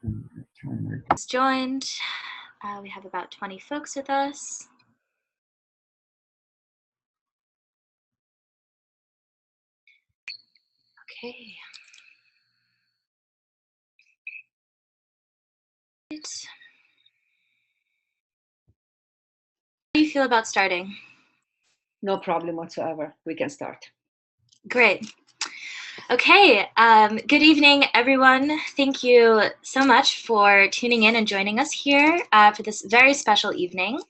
Is joined. We have about 20 folks with us. Okay. How do you feel about starting? No problem whatsoever. We can start. Great. Okay, good evening, everyone. Thank you so much for tuning in and joining us here for this very special evening.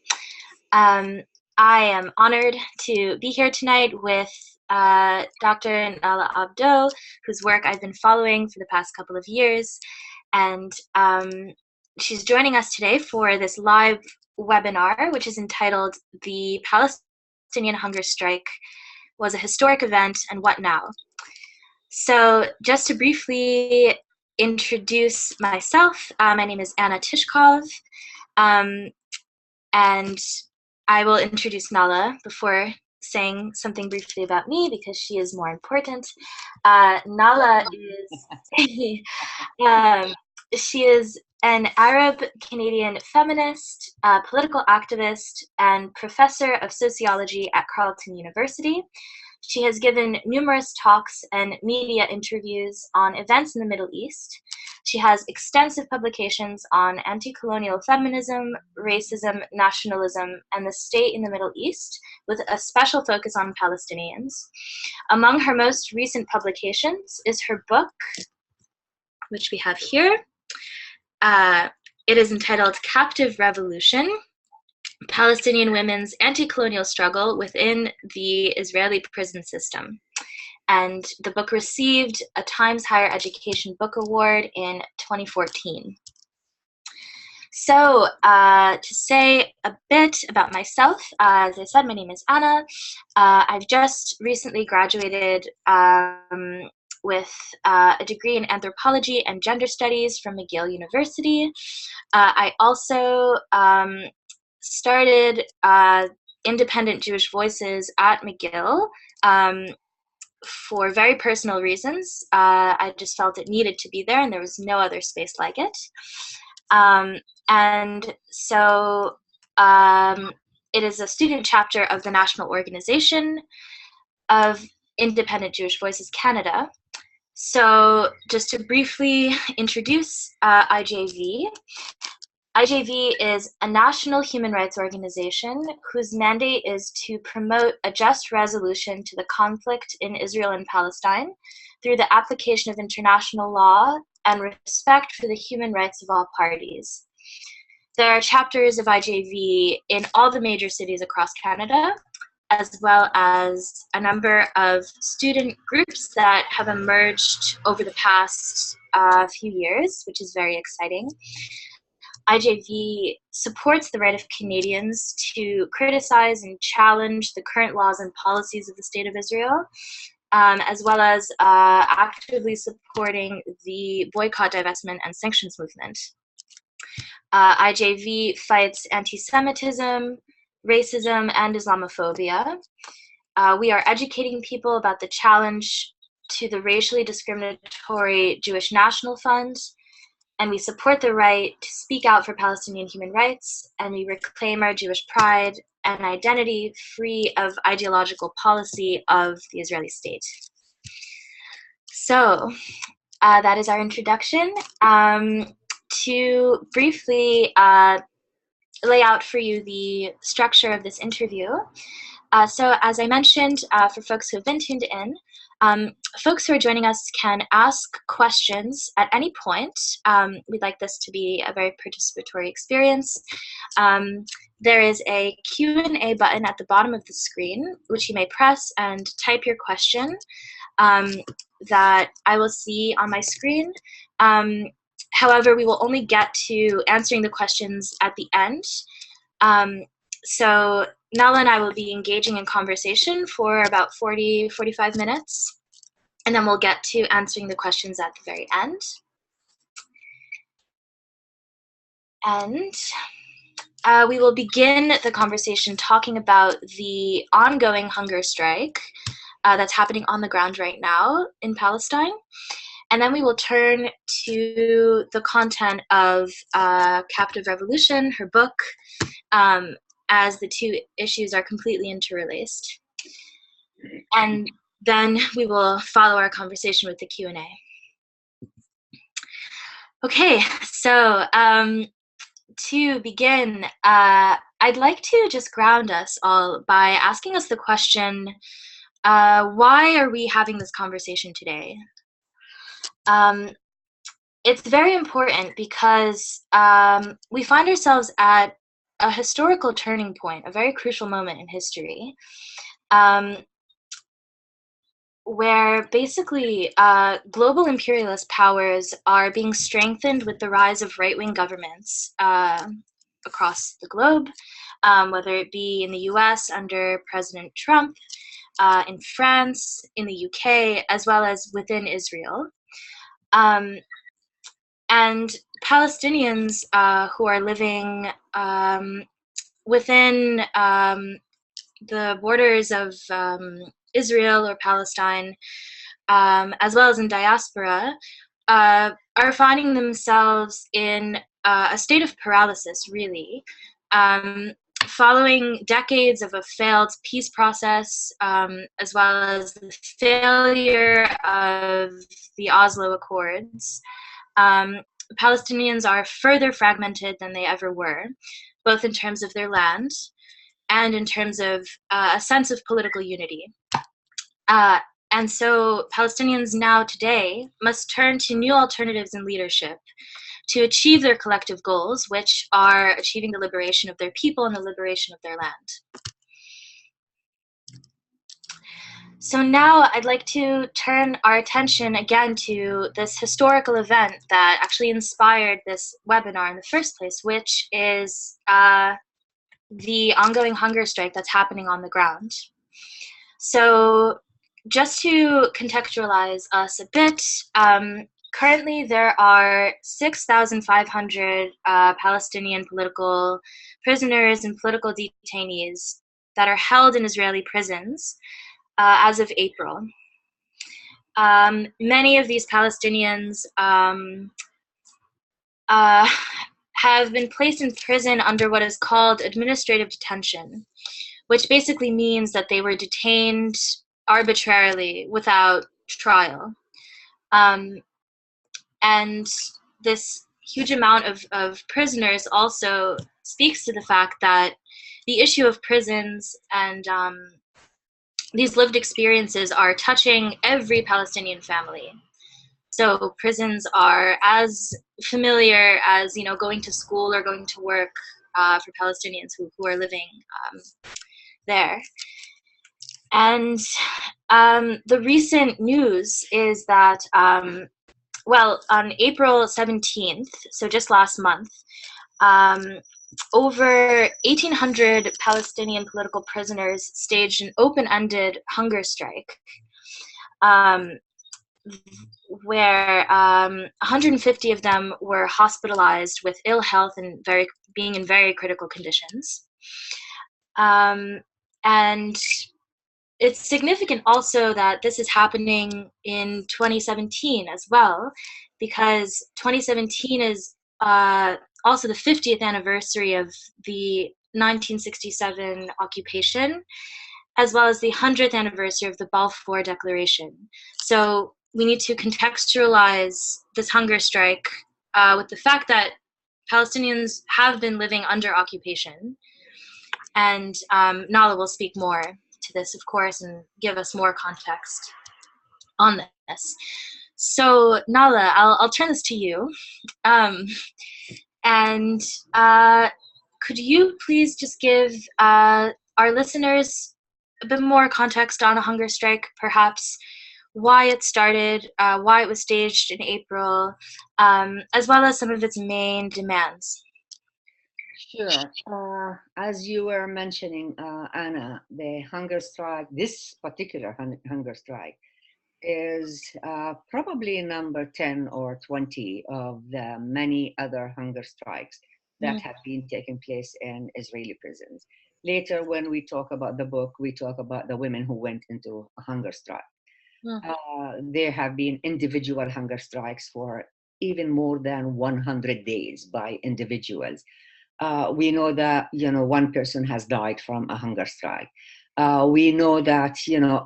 I am honored to be here tonight with Dr. Nahla Abdo, whose work I've been following for the past couple of years. And she's joining us today for this live webinar, which is entitled "The Palestinian Hunger Strike Was a Historic Event, and What Now?" So just to briefly introduce myself, my name is Anna Tyshkov, and I will introduce Nahla before saying something briefly about me because she is more important. Nahla is she is an Arab-Canadian feminist, political activist, and professor of sociology at Carleton University. She has given numerous talks and media interviews on events in the Middle East. She has extensive publications on anti-colonial feminism, racism, nationalism, and the state in the Middle East, with a special focus on Palestinians. Among her most recent publications is her book, which we have here. It is entitled "Captive Revolution: Palestinian Women's Anti-Colonial Struggle Within the Israeli Prison System." And the book received a Times Higher Education Book Award in 2014. So to say a bit about myself, as I said, my name is Anna. I've just recently graduated with a degree in anthropology and gender studies from McGill University. I also started Independent Jewish Voices at McGill for very personal reasons. I just felt it needed to be there, and there was no other space like it. And so it is a student chapter of the National Organization of Independent Jewish Voices Canada. So just to briefly introduce IJV, IJV is a national human rights organization whose mandate is to promote a just resolution to the conflict in Israel and Palestine through the application of international law and respect for the human rights of all parties. There are chapters of IJV in all the major cities across Canada, as well as a number of student groups that have emerged over the past few years, which is very exciting. IJV supports the right of Canadians to criticize and challenge the current laws and policies of the State of Israel, as well as actively supporting the boycott, divestment, and sanctions movement. IJV fights anti-Semitism, racism, and Islamophobia. We are educating people about the challenge to the racially discriminatory Jewish National Fund, and we support the right to speak out for Palestinian human rights, and we reclaim our Jewish pride and identity free of ideological policy of the Israeli state. So that is our introduction. To briefly lay out for you the structure of this interview. So as I mentioned, for folks who have been tuned in, folks who are joining us can ask questions at any point. We'd like this to be a very participatory experience. There is a Q&A button at the bottom of the screen, which you may press and type your question that I will see on my screen. However, we will only get to answering the questions at the end. So Nahla and I will be engaging in conversation for about 45 minutes, and then we'll get to answering the questions at the very end. And we will begin the conversation talking about the ongoing hunger strike that's happening on the ground right now in Palestine. And then we will turn to the content of Captive Revolution, her book, as the two issues are completely interrelaced. And then we will follow our conversation with the Q&A. Okay, so to begin, I'd like to just ground us all by asking us the question, why are we having this conversation today? It's very important because we find ourselves at a historical turning point, a very crucial moment in history, where basically global imperialist powers are being strengthened with the rise of right-wing governments across the globe, whether it be in the US under President Trump, in France, in the UK, as well as within Israel. And Palestinians who are living within the borders of Israel or Palestine, as well as in diaspora, are finding themselves in a state of paralysis, really, following decades of a failed peace process, as well as the failure of the Oslo Accords. Palestinians are further fragmented than they ever were, both in terms of their land and in terms of a sense of political unity. And so Palestinians now today must turn to new alternatives in leadership to achieve their collective goals, which are achieving the liberation of their people and the liberation of their land. So now I'd like to turn our attention again to this historical event that actually inspired this webinar in the first place, which is the ongoing hunger strike that's happening on the ground. So just to contextualize us a bit, currently there are 6,500 Palestinian political prisoners and political detainees that are held in Israeli prisons as of April. Many of these Palestinians have been placed in prison under what is called administrative detention, which basically means that they were detained arbitrarily without trial. And this huge amount of prisoners also speaks to the fact that the issue of prisons and these lived experiences are touching every Palestinian family. So prisons are as familiar as, you know, going to school or going to work for Palestinians who are living there. And the recent news is that, well, on April 17th, so just last month, over 1,800 Palestinian political prisoners staged an open-ended hunger strike, where 150 of them were hospitalized with ill health and being in very critical conditions. And it's significant also that this is happening in 2017 as well, because 2017 is also the 50th anniversary of the 1967 occupation, as well as the 100th anniversary of the Balfour Declaration. So we need to contextualize this hunger strike with the fact that Palestinians have been living under occupation. And Nahla will speak more to this, of course, and give us more context on this. So Nahla, I'll turn this to you. And could you please just give our listeners a bit more context on a hunger strike, perhaps why it started, why it was staged in April, as well as some of its main demands? Sure. As you were mentioning, Anna, the hunger strike, this particular hunger strike, is probably number 10 or 20 of the many other hunger strikes that have been taking place in Israeli prisons. Later, when we talk about the book, we talk about the women who went into a hunger strike. Mm. There have been individual hunger strikes for even more than 100 days by individuals. We know that, you know, one person has died from a hunger strike. We know that, you know,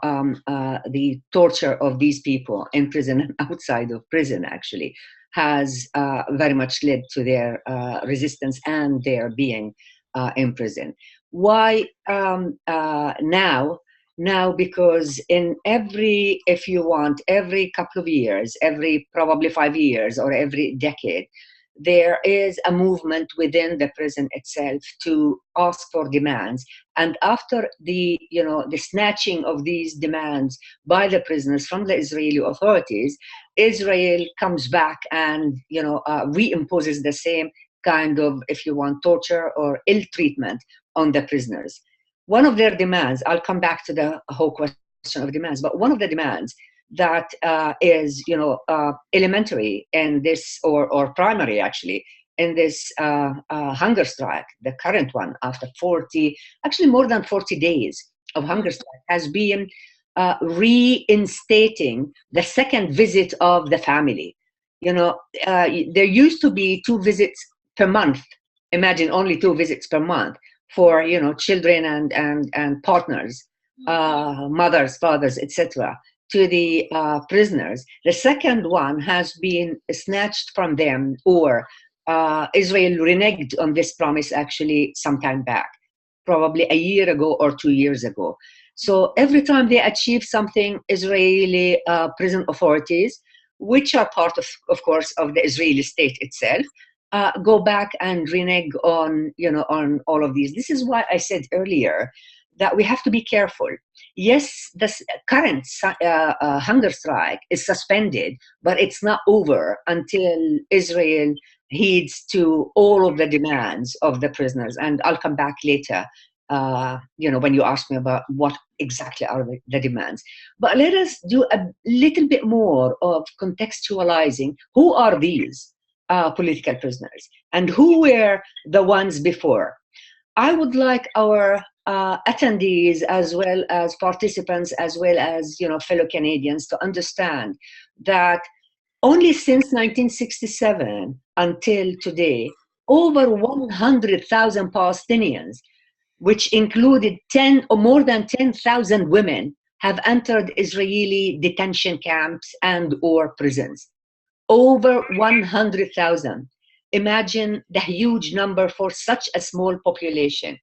the torture of these people in prison and outside of prison actually has very much led to their resistance and their being in prison. Why now? Now, because in every, if you want, every couple of years, every probably 5 years or every decade, there is a movement within the prison itself to ask for demands. And after the, you know, the snatching of these demands by the prisoners from the Israeli authorities, Israel comes back and, you know, reimposes the same kind of, if you want, torture or ill treatment on the prisoners. One of their demands, I'll come back to the whole question of demands, but one of the demands that is, you know, elementary in this, or primary actually, in this hunger strike, the current one after 40, actually more than 40 days of hunger strike, has been reinstating the second visit of the family. You know, there used to be 2 visits per month. Imagine only 2 visits per month for, you know, children and partners, mothers, fathers, etc., to the prisoners. The second one has been snatched from them, or Israel reneged on this promise actually some time back, probably a year ago or 2 years ago. So every time they achieve something, Israeli prison authorities, which are part of course, of the Israeli state itself, go back and renege on, you know, on all of these. This is why I said earlier that we have to be careful. Yes, the current hunger strike is suspended, but it's not over until Israel heeds to all of the demands of the prisoners. And I'll come back later, you know, when you ask me about what exactly are the demands. But let us do a little bit more of contextualizing who are these political prisoners and who were the ones before. I would like our attendees, as well as participants, as well as, you know, fellow Canadians, to understand that only since 1967 until today, over 100,000 Palestinians, which included 10 or more than 10,000 women, have entered Israeli detention camps and or prisons. Over 100,000. Imagine the huge number for such a small population.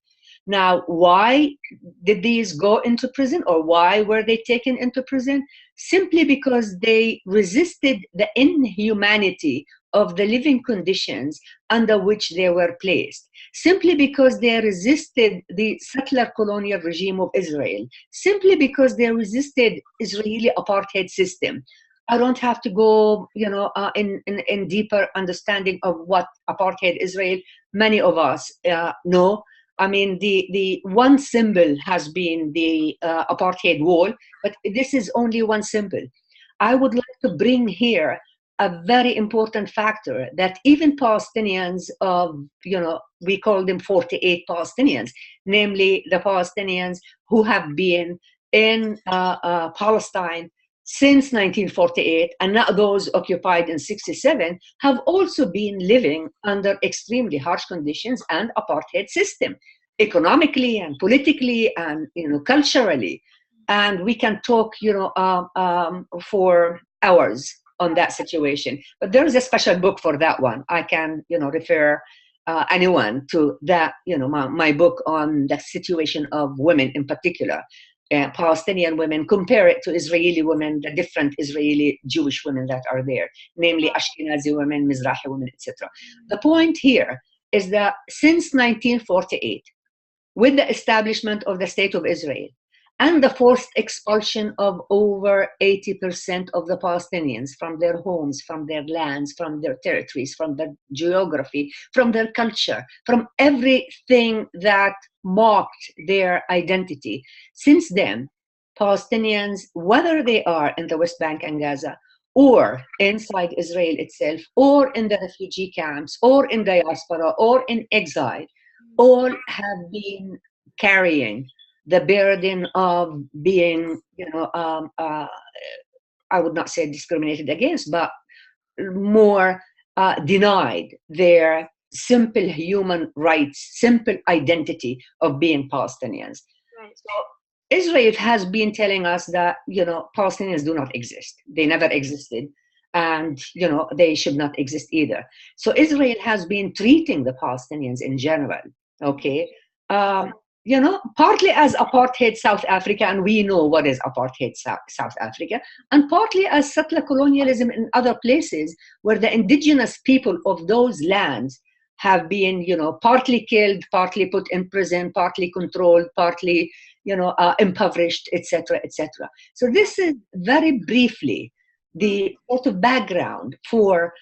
Now, why did these go into prison, or why were they taken into prison? Simply because they resisted the inhumanity of the living conditions under which they were placed. Simply because they resisted the settler colonial regime of Israel. Simply because they resisted Israeli apartheid system. I don't have to go, you know, in deeper understanding of what apartheid Israel. Many of us know. I mean, the one symbol has been the apartheid wall, but this is only one symbol. I would like to bring here a very important factor that even Palestinians of, you know, we call them 48 Palestinians, namely the Palestinians who have been in Palestine since 1948, and not those occupied in 67, have also been living under extremely harsh conditions and apartheid system, economically and politically and, you know, culturally. And we can talk, you know, for hours on that situation. But there is a special book for that one. I can, you know, refer anyone to that, you know, my book on the situation of women in particular. Palestinian women, compare it to Israeli women, the different Israeli Jewish women that are there, namely Ashkenazi women, Mizrahi women, etc. The point here is that since 1948, with the establishment of the State of Israel and the forced expulsion of over 80% of the Palestinians from their homes, from their lands, from their territories, from their geography, from their culture, from everything that marked their identity. Since then, Palestinians, whether they are in the West Bank and Gaza, or inside Israel itself, or in the refugee camps, or in diaspora, or in exile, all have been carrying the burden of being, I would not say discriminated against, but more denied their simple human rights, simple identity of being Palestinians. Right. So Israel has been telling us that, Palestinians do not exist. They never existed. And, they should not exist either. So Israel has been treating the Palestinians in general, okay? Partly as apartheid South Africa, and we know what is apartheid South Africa, and partly as settler colonialism in other places where the indigenous people of those lands have been, partly killed, partly put in prison, partly controlled, partly, impoverished, etc., etc. So this is very briefly the sort of background for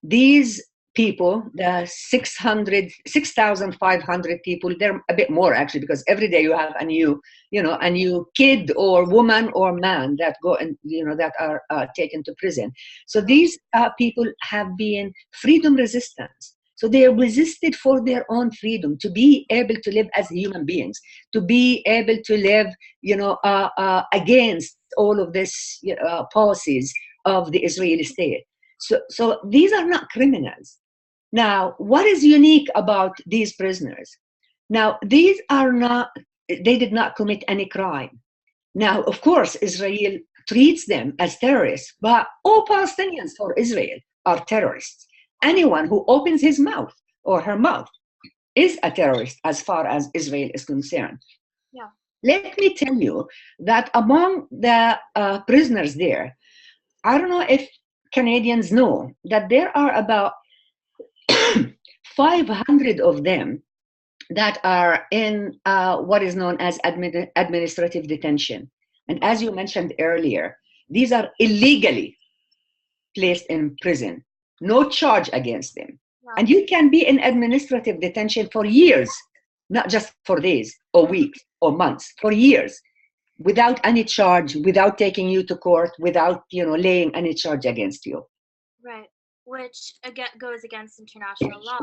these people, the 6,500 people. They're a bit more actually, because every day you have a new kid or woman or man that go and, that are taken to prison. So these people have been freedom resistance. So they resisted for their own freedom, to be able to live as human beings, to be able to live, against all of this policies of the Israeli state. So these are not criminals. Now, what is unique about these prisoners? Now, they did not commit any crime. Now, of course, Israel treats them as terrorists, but all Palestinians for Israel are terrorists. Anyone who opens his mouth or her mouth is a terrorist as far as Israel is concerned. Yeah. Let me tell you that among the prisoners there, I don't know if Canadians know that there are about 500 of them that are in what is known as administrative detention. And as you mentioned earlier, these are illegally placed in prison, no charge against them. Wow. And you can be in administrative detention for years, not just for days or weeks or months, for years, without any charge, without taking you to court, without laying any charge against you. Right, which again goes against international law.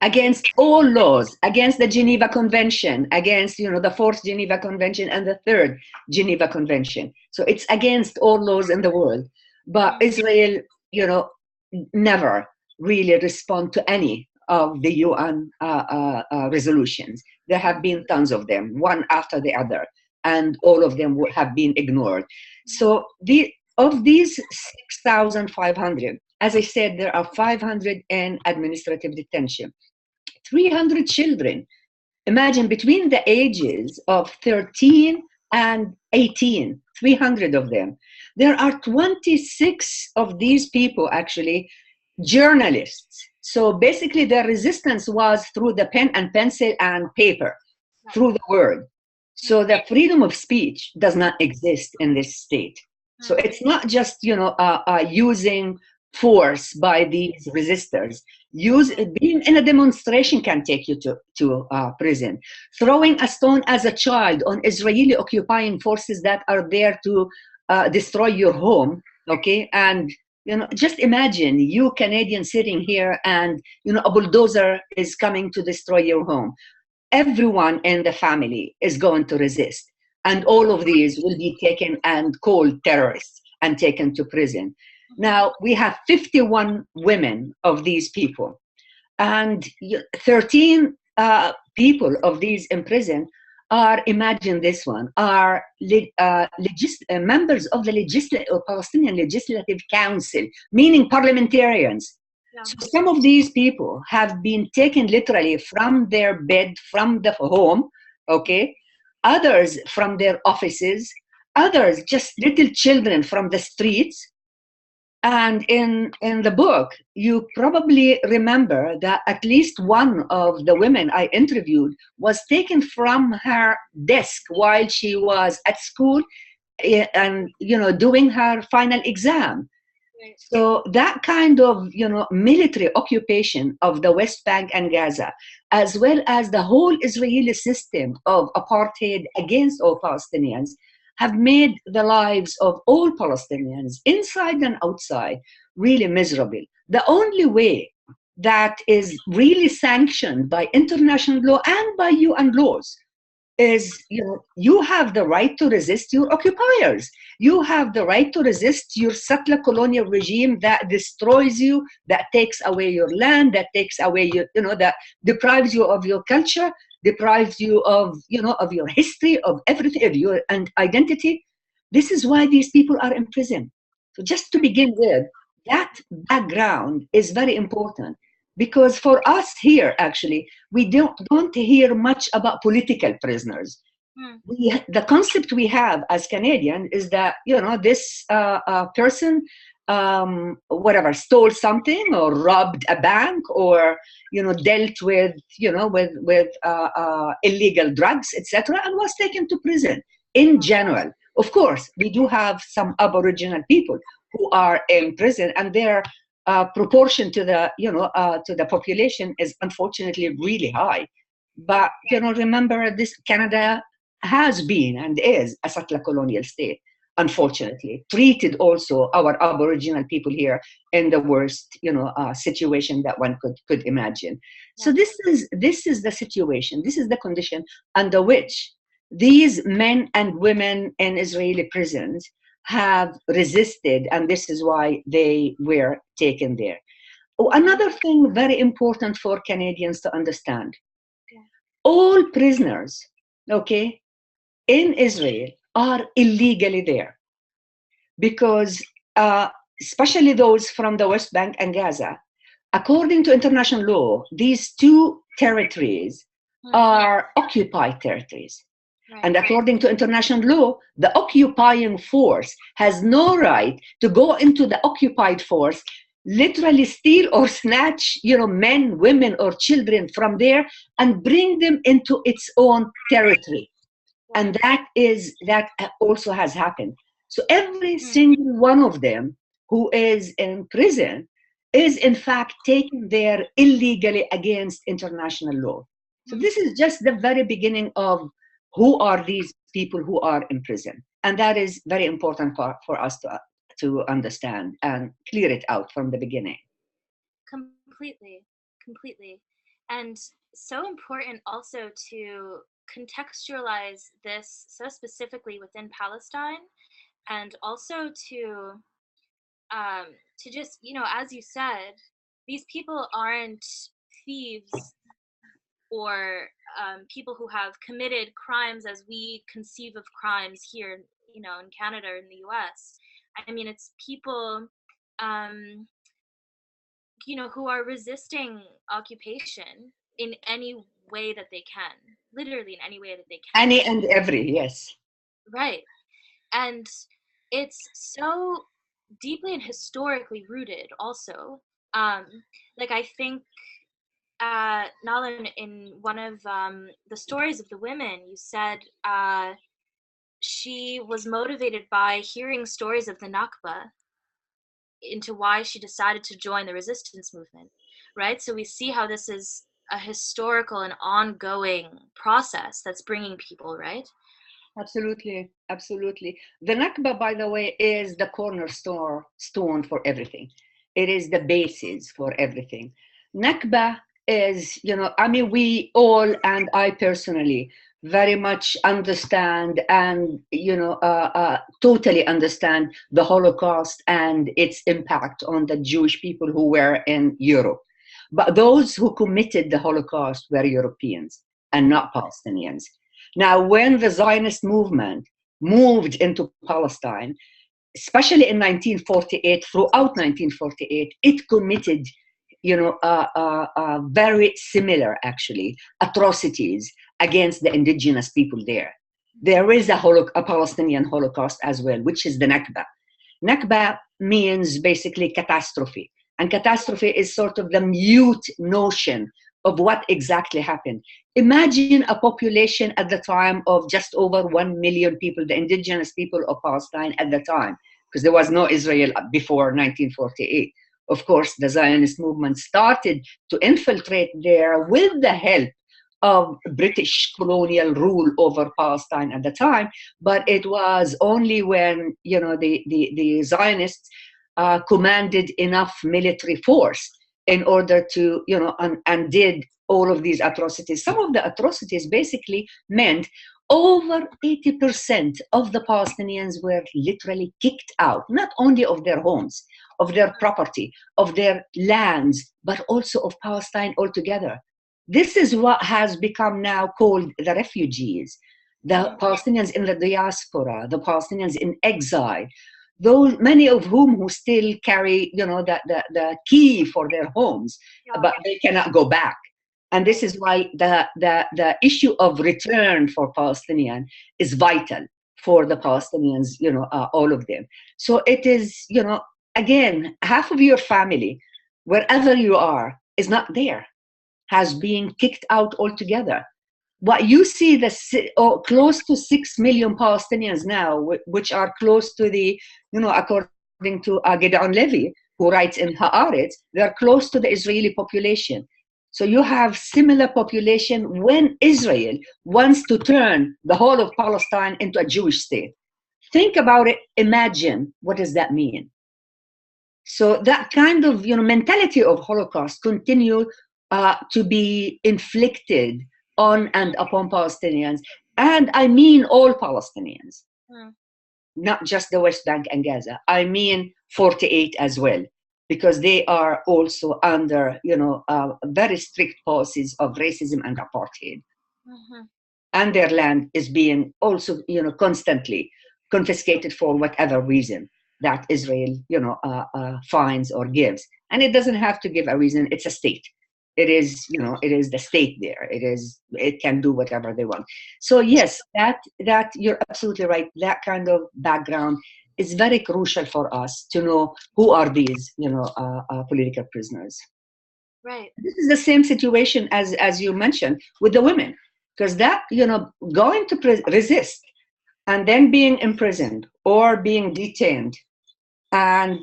Against all laws, against the Geneva Convention, against the Fourth Geneva Convention and the Third Geneva Convention. So it's against all laws in the world. But Israel, never really respond to any of the UN resolutions. There have been tons of them, one after the other, and all of them have been ignored. So of these 6,500, as I said, there are 500 in administrative detention. 300 children. Imagine, between the ages of 13 and 18, 300 of them. There are 26 of these people, actually, journalists. So basically their resistance was through the pen and pencil and paper, through the word. So the freedom of speech does not exist in this state. So it's not just, using force by these resistors. Being in a demonstration can take you to prison. Throwing a stone as a child on Israeli occupying forces that are there to destroy your home, okay? And just imagine you Canadians sitting here and a bulldozer is coming to destroy your home. Everyone in the family is going to resist, and all of these will be taken and called terrorists and taken to prison. Now, we have 51 women of these people, and 13 people of these in prison are, imagine this one, are members of the Palestinian Legislative Council, meaning parliamentarians. Yeah. So some of these people have been taken literally from their bed, from the home, okay? Others from their offices, others just little children from the streets. And in the book, you probably remember that at least one of the women I interviewed was taken from her desk while she was at school and, doing her final exam. Right. So that kind of, military occupation of the West Bank and Gaza, as well as the whole Israeli system of apartheid against all Palestinians, have made the lives of all Palestinians, inside and outside, really miserable. The only way that is really sanctioned by international law and by UN laws is, you have the right to resist your occupiers. You have the right to resist your settler colonial regime that destroys you, that takes away your land, that takes away your, that deprives you of your culture, deprives you of, of your history, of everything, of your and identity. This is why these people are in prison. So just to begin with, that background is very important, because for us here, actually, we don't hear much about political prisoners. The concept we have as Canadian is that, this person, whatever, stole something or robbed a bank or, dealt with, illegal drugs, etc., and was taken to prison in general. Of course, we do have some Aboriginal people who are in prison, and their proportion to the, to the population is unfortunately really high. But, remember, this Canada has been and is a settler colonial state, unfortunately, treated also our Aboriginal people here in the worst, situation that one could imagine. So this is the situation, this is the condition under which these men and women in Israeli prisons have resisted, and this is why they were taken there. Another thing very important for Canadians to understand, all prisoners, okay, in Israel are illegally there, because especially those from the West Bank and Gaza, according to international law, these two territories are occupied territories. And according to international law, the occupying force has no right to go into the occupied force, literally steal or snatch, men, women, or children from there and bring them into its own territory. And that also has happened. So every single one of them who is in prison is in fact taken there illegally against international law. So this is just the very beginning of who are these people who are in prison. And that is very important for us to understand and clear it out from the beginning. Completely. And so important also to contextualize this so specifically within Palestine, and also to just, as you said, these people aren't thieves or people who have committed crimes as we conceive of crimes here, in Canada or in the US. I mean, it's people, who are resisting occupation in any way that they can, literally in any way that they can. Any and every, yes. Right. And it's so deeply and historically rooted also. Like, I think, Nahla, in one of the stories of the women, you said she was motivated by hearing stories of the Nakba into why she decided to join the resistance movement, right? So we see how this is a historical and ongoing process that's bringing people, right? Absolutely. The Nakba, by the way, is the cornerstone for everything. It is the basis for everything. Nakba is, we all, and I personally, very much understand and, totally understand the Holocaust and its impact on the Jewish people who were in Europe. But those who committed the Holocaust were Europeans and not Palestinians. Now, when the Zionist movement moved into Palestine, especially in 1948, throughout 1948, it committed, very similar, actually, atrocities against the indigenous people there. There is a Palestinian Holocaust as well, which is the Nakba. Nakba means basically catastrophe. And catastrophe is sort of the mute notion of what exactly happened. Imagine a population at the time of just over 1 million people, the indigenous people of Palestine at the time, because there was no Israel before 1948. Of course, the Zionist movement started to infiltrate there with the help of British colonial rule over Palestine at the time, but it was only when the Zionists commanded enough military force in order to and did all of these atrocities. Some of the atrocities basically meant over 80% of the Palestinians were literally kicked out, not only of their homes, of their property, of their lands, but also of Palestine altogether. This is what has become now called the refugees, the Palestinians in the diaspora, the Palestinians in exile, those many of whom who still carry, the key for their homes, but they cannot go back. And this is why the issue of return for Palestinian is vital for the Palestinians, all of them. So it is, again, half of your family, wherever you are, is not there, has been kicked out altogether. What you see, close to 6 million Palestinians now, which are close to the, according to Gideon Levy, who writes in Haaretz, they are close to the Israeli population. So you have similar population when Israel wants to turn the whole of Palestine into a Jewish state. Think about it. Imagine, what does that mean? So that kind of mentality of Holocaust continue to be inflicted on and upon Palestinians. And I mean all Palestinians, not just the West Bank and Gaza. I mean 48 as well, because they are also under, very strict policies of racism and apartheid. And their land is being also, constantly confiscated for whatever reason that Israel, finds or gives. And it doesn't have to give a reason. It's a state. It is, it is the state there. It can do whatever they want. So yes, that you're absolutely right. That kind of background is very crucial for us to know who are these, political prisoners. Right. This is the same situation as you mentioned with the women, because that, going to resist and then being imprisoned or being detained and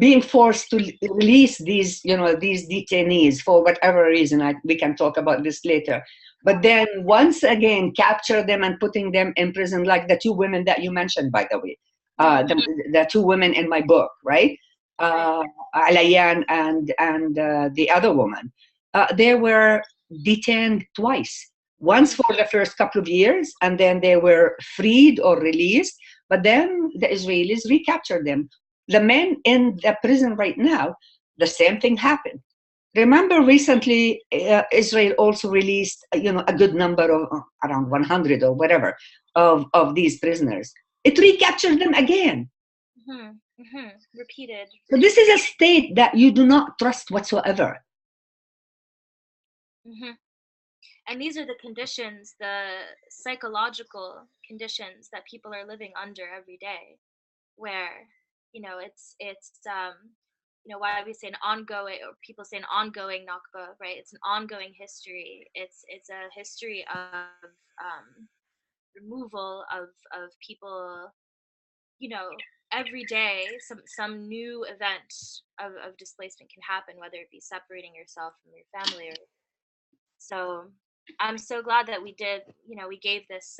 being forced to release these, these detainees for whatever reason. We can talk about this later. But then once again, capture them and putting them in prison, like the two women that you mentioned, by the way, the two women in my book, right? Alayan and the other woman. They were detained twice. Once for the first couple of years, and then they were freed or released. But then the Israelis recaptured them. The men in the prison right now, the same thing happened. Remember recently, Israel also released, a good number of around 100 or whatever of these prisoners. It recaptured them again. Repeated. So this is a state that you do not trust whatsoever. And these are the conditions, the psychological conditions that people are living under every day, where, it's why we say an ongoing, or people say an ongoing Nakba, right? It's an ongoing history. It's a history of removal of people, every day some new event of displacement can happen, whether it be separating yourself from your family. So I'm so glad that we did, we gave this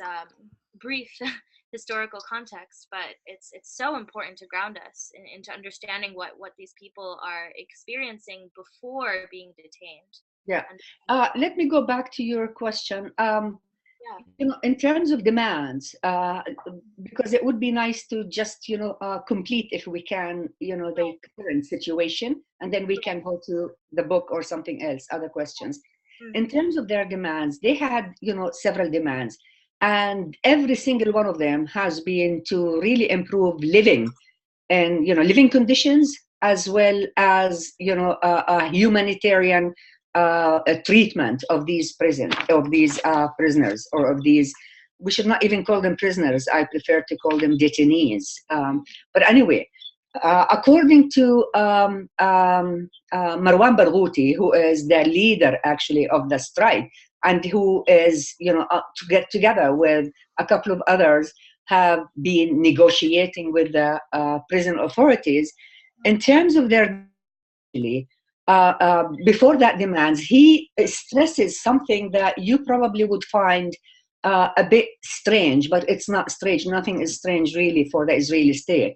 brief historical context, but it's so important to ground us into understanding what these people are experiencing before being detained. Yeah. Let me go back to your question. In terms of demands, because it would be nice to just, complete, if we can, the current situation, and then we can go to the book or something else, other questions. In terms of their demands, they had, several demands, and every single one of them has been to really improve living and, living conditions, as well as, a humanitarian treatment of these prisoners, or of these, we should not even call them prisoners. I prefer to call them detainees. But anyway, according to Marwan Barghouti, who is the leader actually of the strike, and who is, to get together with a couple of others, have been negotiating with the prison authorities in terms of their before that demands. He stresses something that you probably would find a bit strange, but it's not strange. Nothing is strange really for the Israeli state.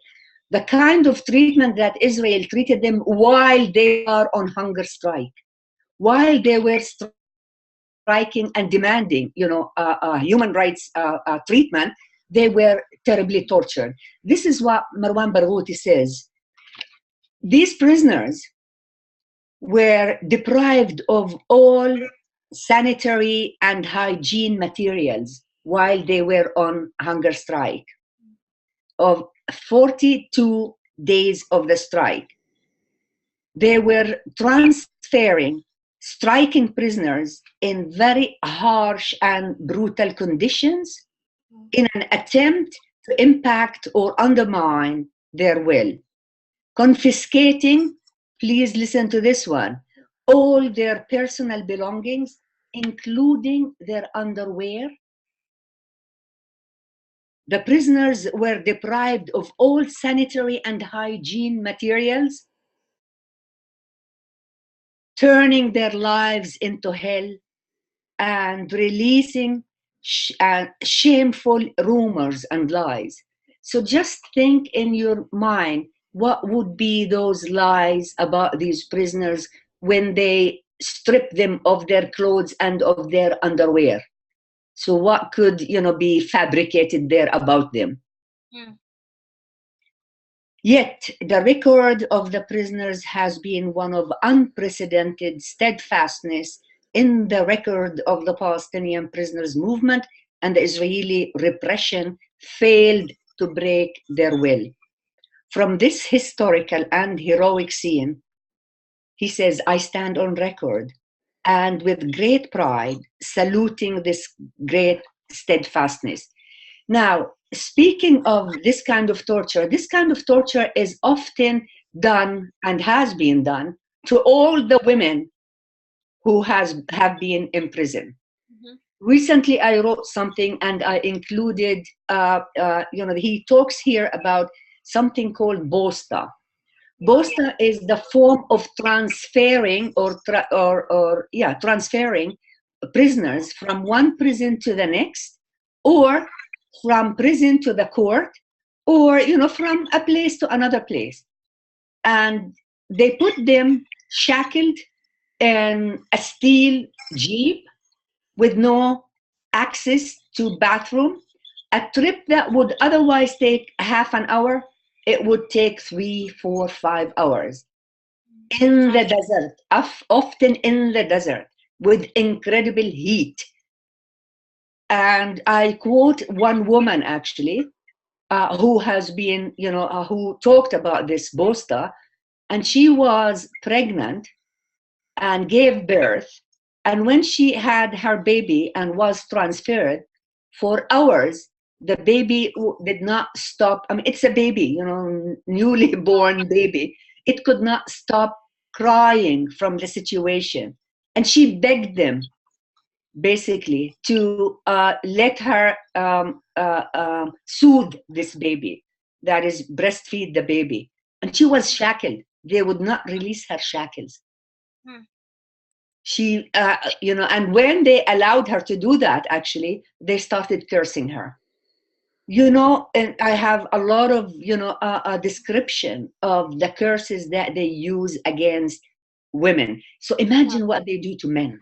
The kind of treatment that Israel treated them while they are on hunger strike, while they were striking striking and demanding, human rights treatment, they were terribly tortured. This is what Marwan Barghouti says. These prisoners were deprived of all sanitary and hygiene materials while they were on hunger strike. Of 42 days of the strike, they were transferring striking prisoners in very harsh and brutal conditions in an attempt to impact or undermine their will. Confiscating, please listen to this one, all their personal belongings, including their underwear. The prisoners were deprived of all sanitary and hygiene materials, turning their lives into hell and releasing shameful rumors and lies. So just think in your mind, what would be those lies about these prisoners when they strip them of their clothes and of their underwear? So what could, be fabricated there about them? Yet the record of the prisoners has been one of unprecedented steadfastness in the record of the Palestinian prisoners movement, and the Israeli repression failed to break their will. From this historical and heroic scene, he says, I stand on record and with great pride saluting this great steadfastness. Now, speaking of this kind of torture is often done and has been done to all the women who have been in prison. Recently, I wrote something and I included, he talks here about something called bosta. Bosta is the form of transferring transferring prisoners from one prison to the next, or from prison to the court, or from a place to another place. And they put them shackled in a steel jeep with no access to bathroom. A trip that would otherwise take half an hour, it would take 3, 4, 5 hours in the desert, often in the desert with incredible heat. And I quote one woman actually who has been, who talked about this bosta, and she was pregnant and gave birth. And when she had her baby and was transferred, for hours, the baby did not stop. I mean, it's a baby, newly born baby. It could not stop crying from the situation. And she begged them, basically, to let her soothe this baby, that is, breastfeed the baby. And she was shackled. They would not release her shackles. She, and when they allowed her to do that, actually, they started cursing her. And I have a lot of, a description of the curses that they use against women. So imagine what they do to men.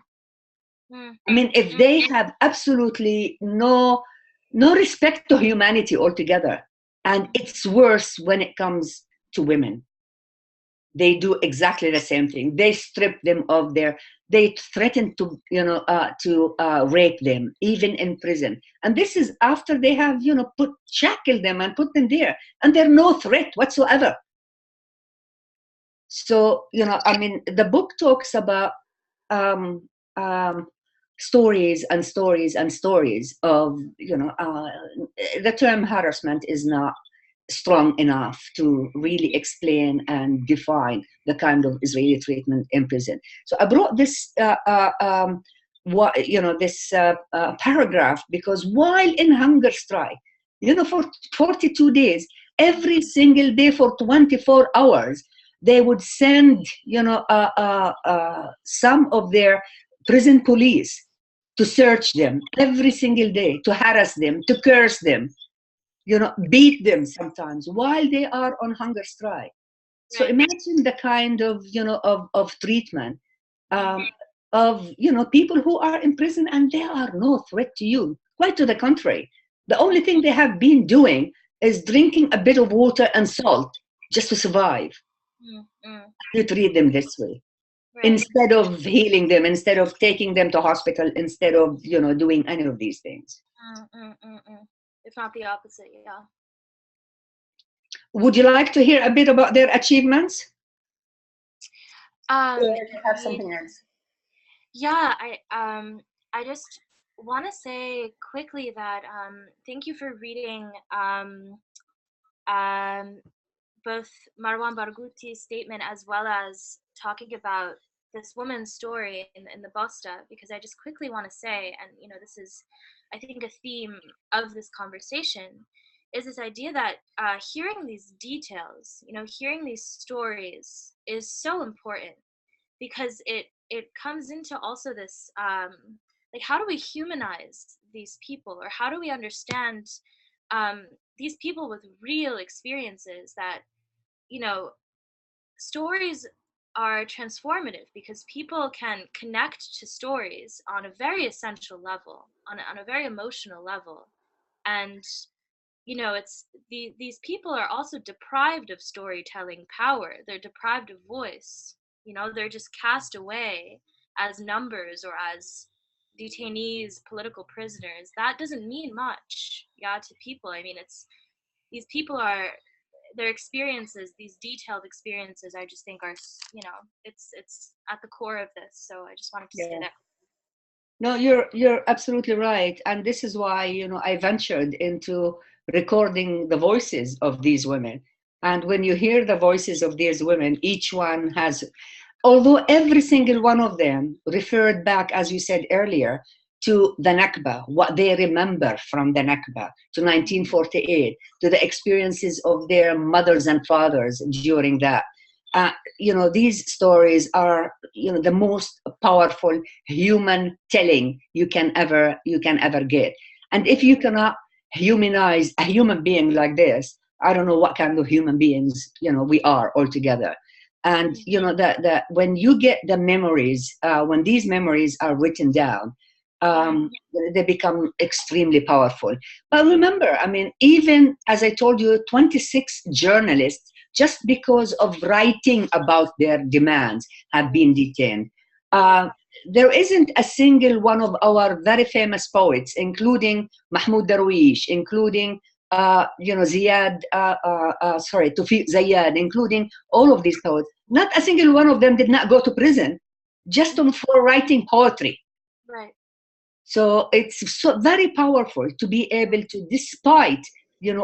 I mean, if they have absolutely no respect to humanity altogether, and it's worse when it comes to women. They do exactly the same thing. They strip them of they threaten to, rape them, even in prison. And this is after they have, shackled them and put them there, and they're no threat whatsoever. So, the book talks about stories and stories and stories of, the term harassment is not strong enough to really explain and define the kind of Israeli treatment in prison. So I brought this, paragraph because while in hunger strike, for 42 days, every single day for 24 hours, they would send, some of their prison police to search them every single day, to harass them, to curse them, beat them sometimes while they are on hunger strike. So imagine the kind of, of treatment. of, people who are in prison, and they are no threat to you. Quite to the contrary. The only thing they have been doing is drinking a bit of water and salt just to survive. You treat them this way. Right. Instead of healing them, instead of taking them to hospital, instead of, doing any of these things. If not the opposite, yeah. Would you like to hear a bit about their achievements? Or you have something else? Yeah, I just want to say quickly that thank you for reading both Marwan Barghouti's statement as well as talking about this woman's story in the Bosta, because I just quickly want to say, and this is, I think, a theme of this conversation, is this idea that hearing these details, hearing these stories is so important, because it comes into also this like, how do we humanize these people, or how do we understand these people with real experiences that, stories are transformative because people can connect to stories on a very essential level, on a very emotional level. And it's these people are also deprived of storytelling power. They're deprived of voice. They're just cast away as numbers or as detainees, political prisoners. That doesn't mean much, to people. I mean, these people are, their experiences, these detailed experiences, I just think are, it's at the core of this. So I just wanted to say that. No, you're absolutely right. And this is why, I ventured into recording the voices of these women. And when you hear the voices of these women, each one has, although every single one of them referred back, as you said earlier, to the Nakba, what they remember from the Nakba, to 1948, to the experiences of their mothers and fathers during that. These stories are, the most powerful human telling you can ever get. And if you cannot humanize a human being like this, I don't know what kind of human beings, we are altogether. And, that when you get the memories, when these memories are written down, they become extremely powerful. But remember, I mean, even as I told you, 26 journalists, just because of writing about their demands, have been detained. There isn't a single one of our very famous poets, including Mahmoud Darwish, including Ziyad, Tawfiq Zayyad, including all of these poets. Not a single one of them did not go to prison just for writing poetry. Right. So it's so very powerful to be able to, despite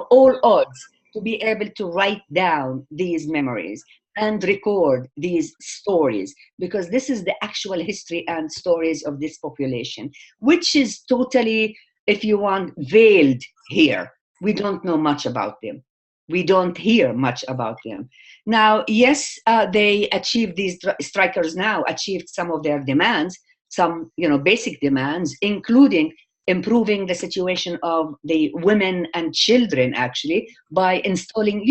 all odds, to be able to write down these memories and record these stories, because this is the actual history and stories of this population, which is totally, if you want, veiled here. We don't know much about them. We don't hear much about them. Now, yes, they achieved, these strikers now achieved some of their demands, some basic demands, including improving the situation of the women and children, actually, by installing,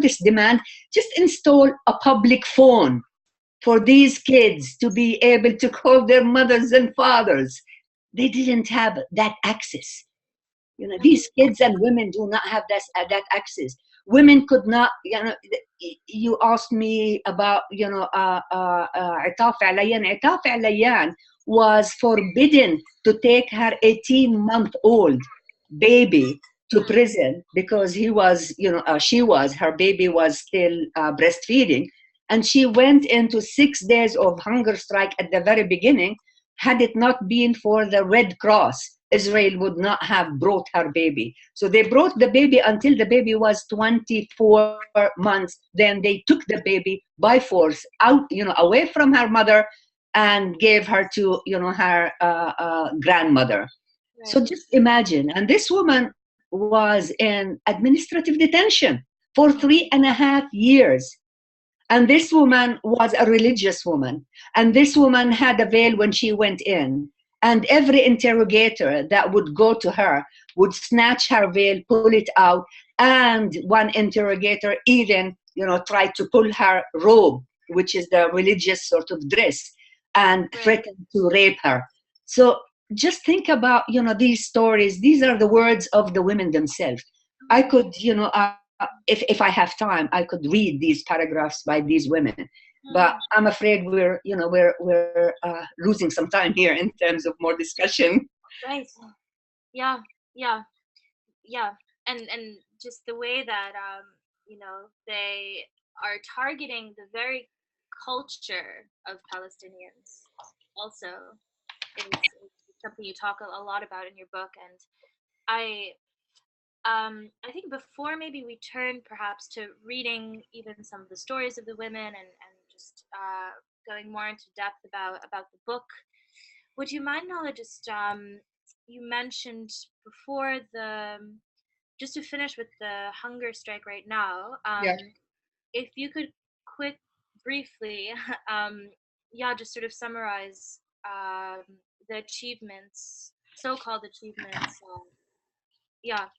this demand, just install a public phone for these kids to be able to call their mothers and fathers. They didn't have that access. These kids and women do not have that access. Women could not, you asked me about, Itaf Alayan was forbidden to take her 18-month-old baby to prison because her baby was still breastfeeding. And she went into 6 days of hunger strike at the very beginning. Had it not been for the Red Cross, Israel would not have brought her baby. So they brought the baby until the baby was 24 months. Then they took the baby by force out, away from her mother, and gave her to, her grandmother. Right. So just imagine. And this woman was in administrative detention for 3.5 years. And this woman was a religious woman. And this woman had a veil when she went in. And every interrogator that would go to her would snatch her veil, pull it out. And one interrogator even, tried to pull her robe, which is the religious sort of dress. and threatened to rape her. So just think about, these stories. These are the words of the women themselves. I could, if I have time, I could read these paragraphs by these women. But I'm afraid we're losing some time here in terms of more discussion. Right. Yeah. Yeah. Yeah. And just the way that they are targeting the very culture of Palestinians also is something you talk a lot about in your book. And I I think before maybe we turn perhaps to reading even some of the stories of the women and just going more into depth about the book, would you mind, Nala, just you mentioned before just to finish with the hunger strike right now, Yeah. if you could briefly, just sort of summarize the achievements, so-called achievements,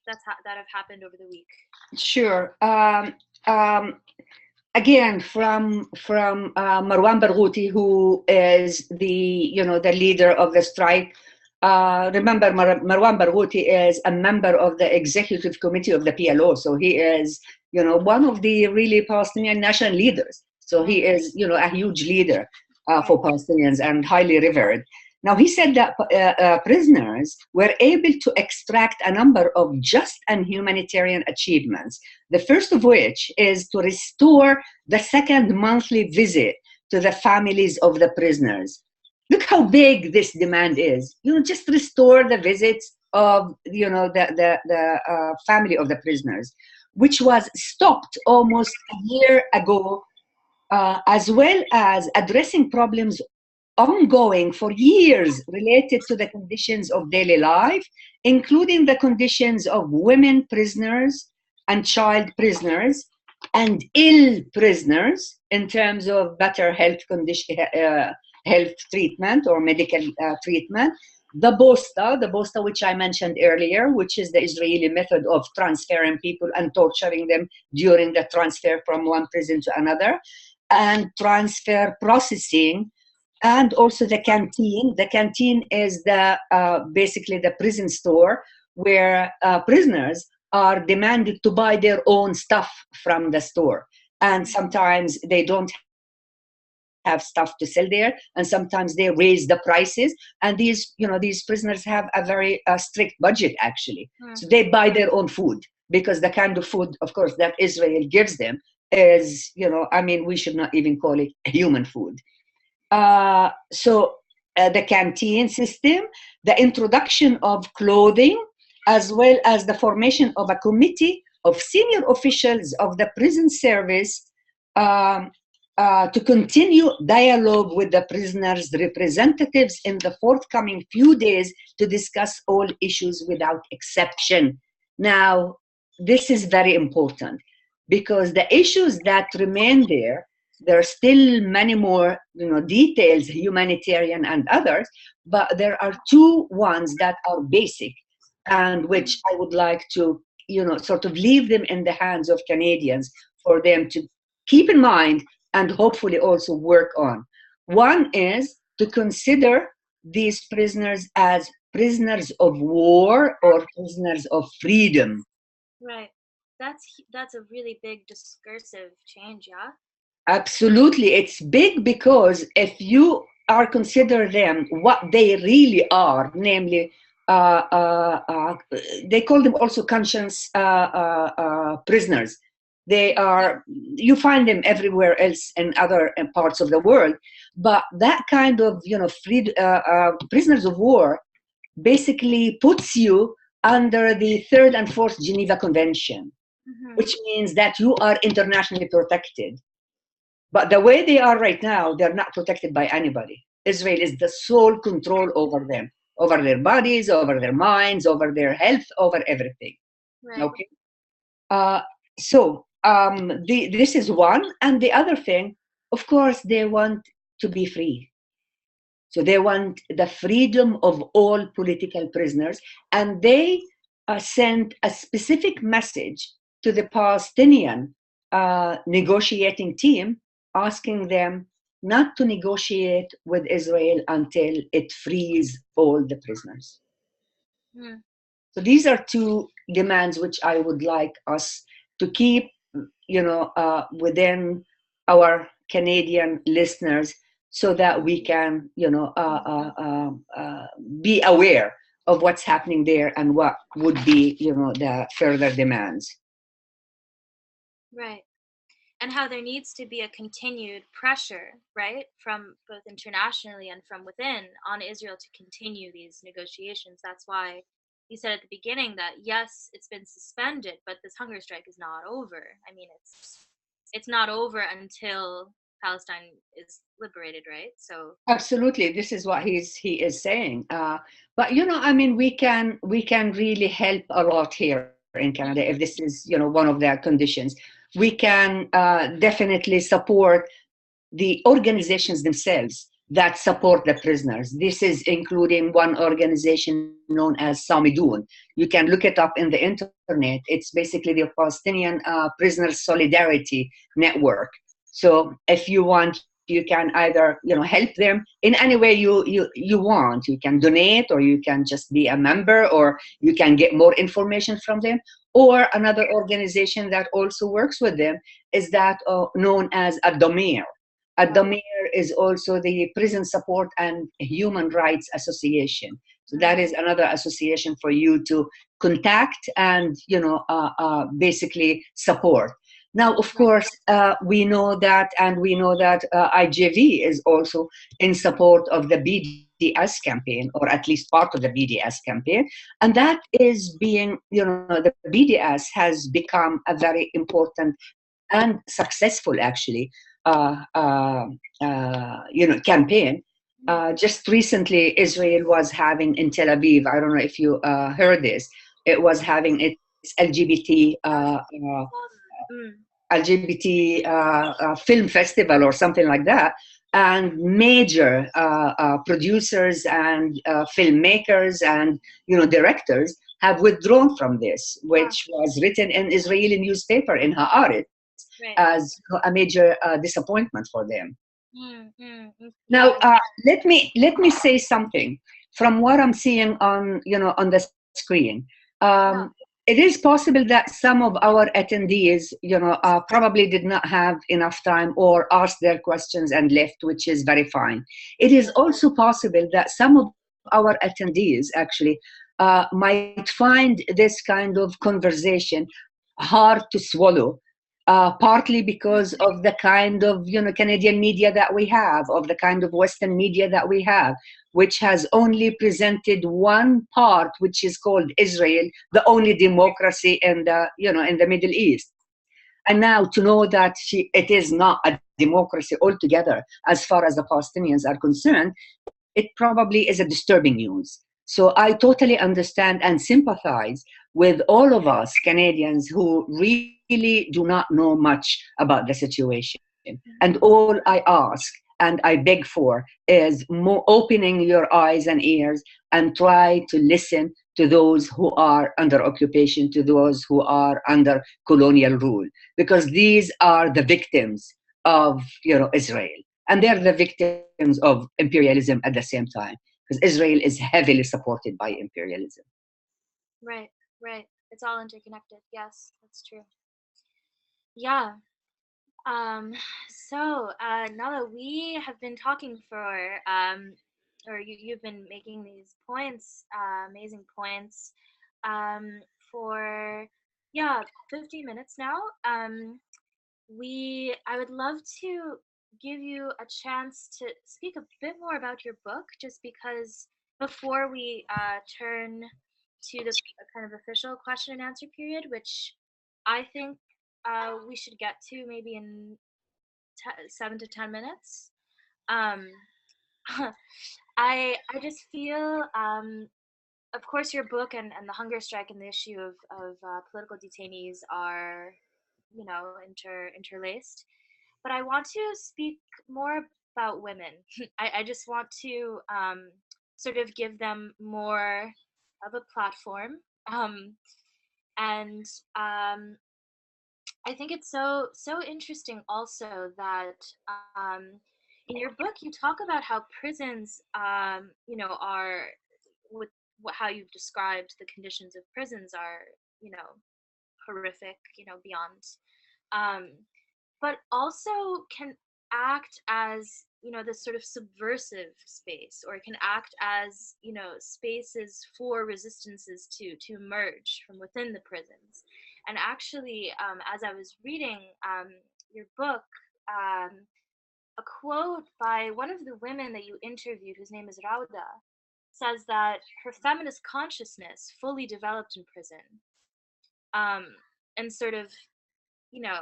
that have happened over the week. Sure. Again, from Marwan Barghouti, who is the leader of the strike. Remember, Marwan Barghouti is a member of the executive committee of the PLO, so he is one of the really Palestinian national leaders. So he is a huge leader for Palestinians and highly revered. Now, he said that prisoners were able to extract a number of just and humanitarian achievements, the first of which is to restore the second monthly visit to the families of the prisoners. Look how big this demand is. Just restore the visits of the family of the prisoners, which was stopped almost a year ago, as well as addressing problems ongoing for years related to the conditions of daily life, including the conditions of women prisoners and child prisoners and ill prisoners in terms of better health health treatment or medical treatment. The bosta, which I mentioned earlier, which is the Israeli method of transferring people and torturing them during the transfer from one prison to another, and transfer processing, and also the canteen. The canteen is basically the prison store where prisoners are demanded to buy their own stuff from the store. And sometimes they don't have stuff to sell there, and sometimes they raise the prices. And these prisoners have a very strict budget, actually. So they buy their own food, because the kind of food, of course, that Israel gives them is, we should not even call it human food. The canteen system, the introduction of clothing, as well as the formation of a committee of senior officials of the prison service to continue dialogue with the prisoners' representatives in the forthcoming few days to discuss all issues without exception. Now, this is very important, because the issues that remain there are still many more details, humanitarian and others, but there are two ones that are basic, and which I would like to sort of leave them in the hands of Canadians for them to keep in mind and hopefully also work on. One is to consider these prisoners as prisoners of war or prisoners of freedom. Right. That's a really big discursive change, yeah? Absolutely. It's big, because if you are consider them what they really are, namely, they call them also conscience prisoners. You find them everywhere else in other parts of the world, but that kind of prisoners of war basically puts you under the Third and Fourth Geneva Convention, which means that you are internationally protected. But the way they are right now, they're not protected by anybody. Israel is the sole control over them, over their bodies, over their minds, over their health, over everything. Right. Okay. This is one. And the other thing, of course, they want to be free. So they want the freedom of all political prisoners. And they sent a specific message to the Palestinian negotiating team, asking them not to negotiate with Israel until it frees all the prisoners. Mm. So these are two demands which I would like us to keep, within our Canadian listeners, so that we can, be aware of what's happening there and what would be, the further demands. Right. And how there needs to be a continued pressure, right, from both internationally and from within on Israel to continue these negotiations. That's why you said at the beginning that yes, it's been suspended, but this hunger strike is not over. I mean, it's not over until Palestine is liberated, right? So Absolutely, this is what he is saying. But I mean, we can really help a lot here in Canada if this is one of the conditions. We can definitely support the organizations themselves that support the prisoners. This is including one organization known as Samidun. You can look it up in the internet. It's basically the Palestinian Prisoners Solidarity Network. So if you want, you can either help them in any way you want. You can donate, or you can just be a member, or you can get more information from them. Or another organization that also works with them is that known as Adomir. Adamir is also the Prison Support and Human Rights Association. So that is another association for you to contact and basically support. Now, of course, we know that, and we know that IJV is also in support of the BDS campaign, or at least part of the BDS campaign, and that is being, the BDS has become a very important and successful, actually, campaign. Just recently, Israel was having in Tel Aviv. I don't know if you heard this. It was having its LGBT film festival or something like that, and major producers and filmmakers and directors have withdrawn from this, which was written in Israeli newspaper in Haaretz as a major disappointment for them. Now, let me say something from what I'm seeing on the screen. It is possible that some of our attendees, probably did not have enough time or asked their questions and left, which is very fine. It is also possible that some of our attendees actually might find this kind of conversation hard to swallow, partly because of the kind of Canadian media that we have, of the kind of Western media that we have, which has only presented one part, which is called Israel, the only democracy in the Middle East. And now to know that it is not a democracy altogether, as far as the Palestinians are concerned, it probably is a disturbing news. So I totally understand and sympathize with all of us Canadians who really do not know much about the situation. And all I ask and I beg for is more opening your eyes and ears and try to listen to those who are under occupation, to those who are under colonial rule, because these are the victims of Israel, and they're the victims of imperialism at the same time, because Israel is heavily supported by imperialism. right, right. It's all interconnected. Yes, that's true. Yeah. Now that we have been talking for, or you've been making these points, amazing points, for, yeah, 15 minutes now. I would love to give you a chance to speak a bit more about your book, just because before we turn to the kind of official question and answer period, which I think we should get to maybe in 7 to 10 minutes. Um, I just feel, of course, your book and the hunger strike and the issue of political detainees are, interlaced. But I want to speak more about women. I just want to sort of give them more of a platform. And I think it's so interesting also that in your book, you talk about how prisons, you know, are with how you've described the conditions of prisons are, you know, horrific, you know, beyond, um, but also can act as, you know, this sort of subversive space, or it can act as, you know, spaces for resistances to emerge from within the prisons. And actually, as I was reading your book, um, a quote by one of the women that you interviewed, whose name is Rauda, says that her feminist consciousness fully developed in prison. Um, and sort of, you know,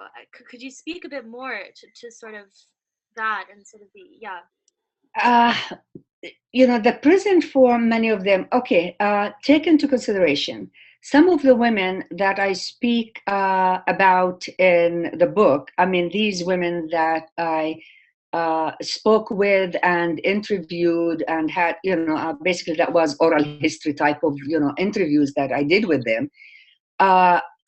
could you speak a bit more to sort of that and sort of the, yeah. Uh, you know, the prison for many of them, okay, take into consideration some of the women that I speak about in the book. I mean, these women that I spoke with and interviewed and had, you know, basically that was oral history type of, you know, interviews that I did with them.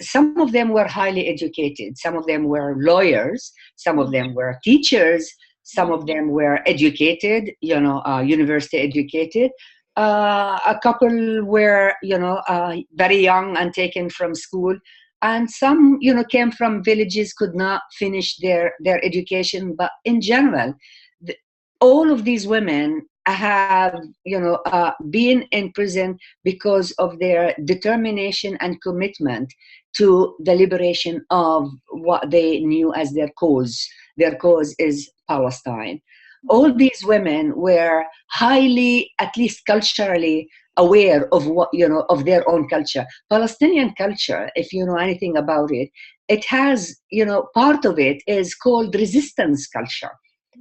Some of them were highly educated. Some of them were lawyers. Some of them were teachers. Some of them were educated, you know, university educated. A couple were, you know, very young and taken from school. And some, you know, came from villages, could not finish their education. But in general, all of these women have, you know, been in prison because of their determination and commitment to the liberation of what they knew as their cause. Their cause is Palestine. All these women were highly, at least culturally, aware of what, you know, of their own culture. Palestinian culture, if you know anything about it, it has, you know, part of it is called resistance culture.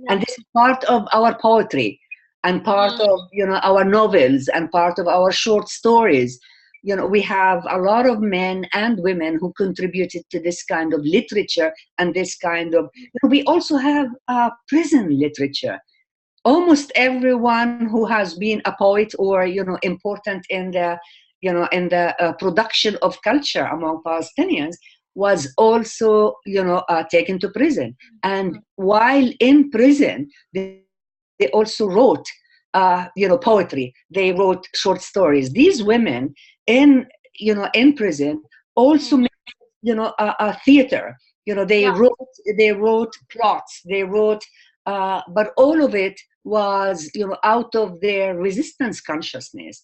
And this is part of our poetry and part of, you know, our novels and part of our short stories. You know, we have a lot of men and women who contributed to this kind of literature and this kind of, you know, we also have prison literature. Almost everyone who has been a poet or, you know, important in the, you know, in the production of culture among Palestinians was also, you know, taken to prison. And while in prison, they also wrote, you know, poetry. They wrote short stories. These women in, you know, in prison also made, you know, a theater. You know, they wrote plots. They wrote, but all of it was, you know, out of their resistance consciousness.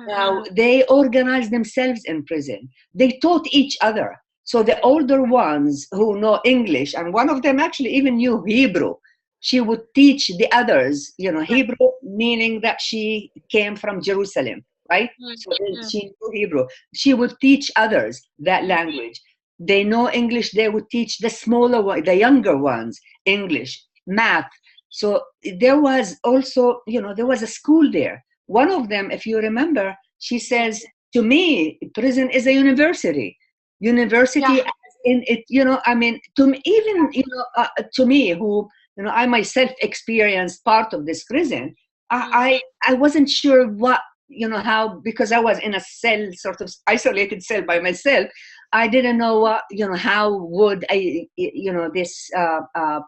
Now they organized themselves in prison. They taught each other. So the older ones who know English, and one of them actually even knew Hebrew, she would teach the others, you know, Hebrew, meaning that she came from Jerusalem, right? So she knew Hebrew. She would teach others that language. They know English, they would teach the smaller one, the younger ones, English, math. So there was also, you know, there was a school there. One of them, if you remember, she says, to me, prison is a university. University in it, you know, I mean, to me, even, you know, to me, who, you know, I myself experienced part of this prison, I wasn't sure what, you know, how, because I was in a cell, sort of isolated cell by myself. I didn't know what, you know, how would I, you know, this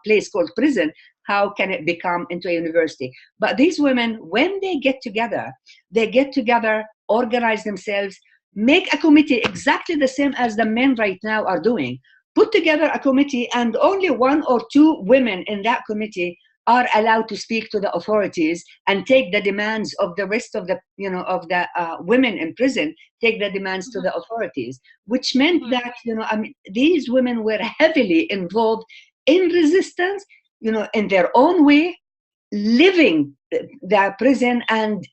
place called prison, how can it become into a university? But these women, when they get together, organize themselves, make a committee exactly the same as the men right now are doing. Put together a committee, and only one or two women in that committee are allowed to speak to the authorities and take the demands of the rest of the, you know, of the women in prison, take the demands to the authorities, which meant that, you know, I mean, these women were heavily involved in resistance, you know, in their own way, living the prison and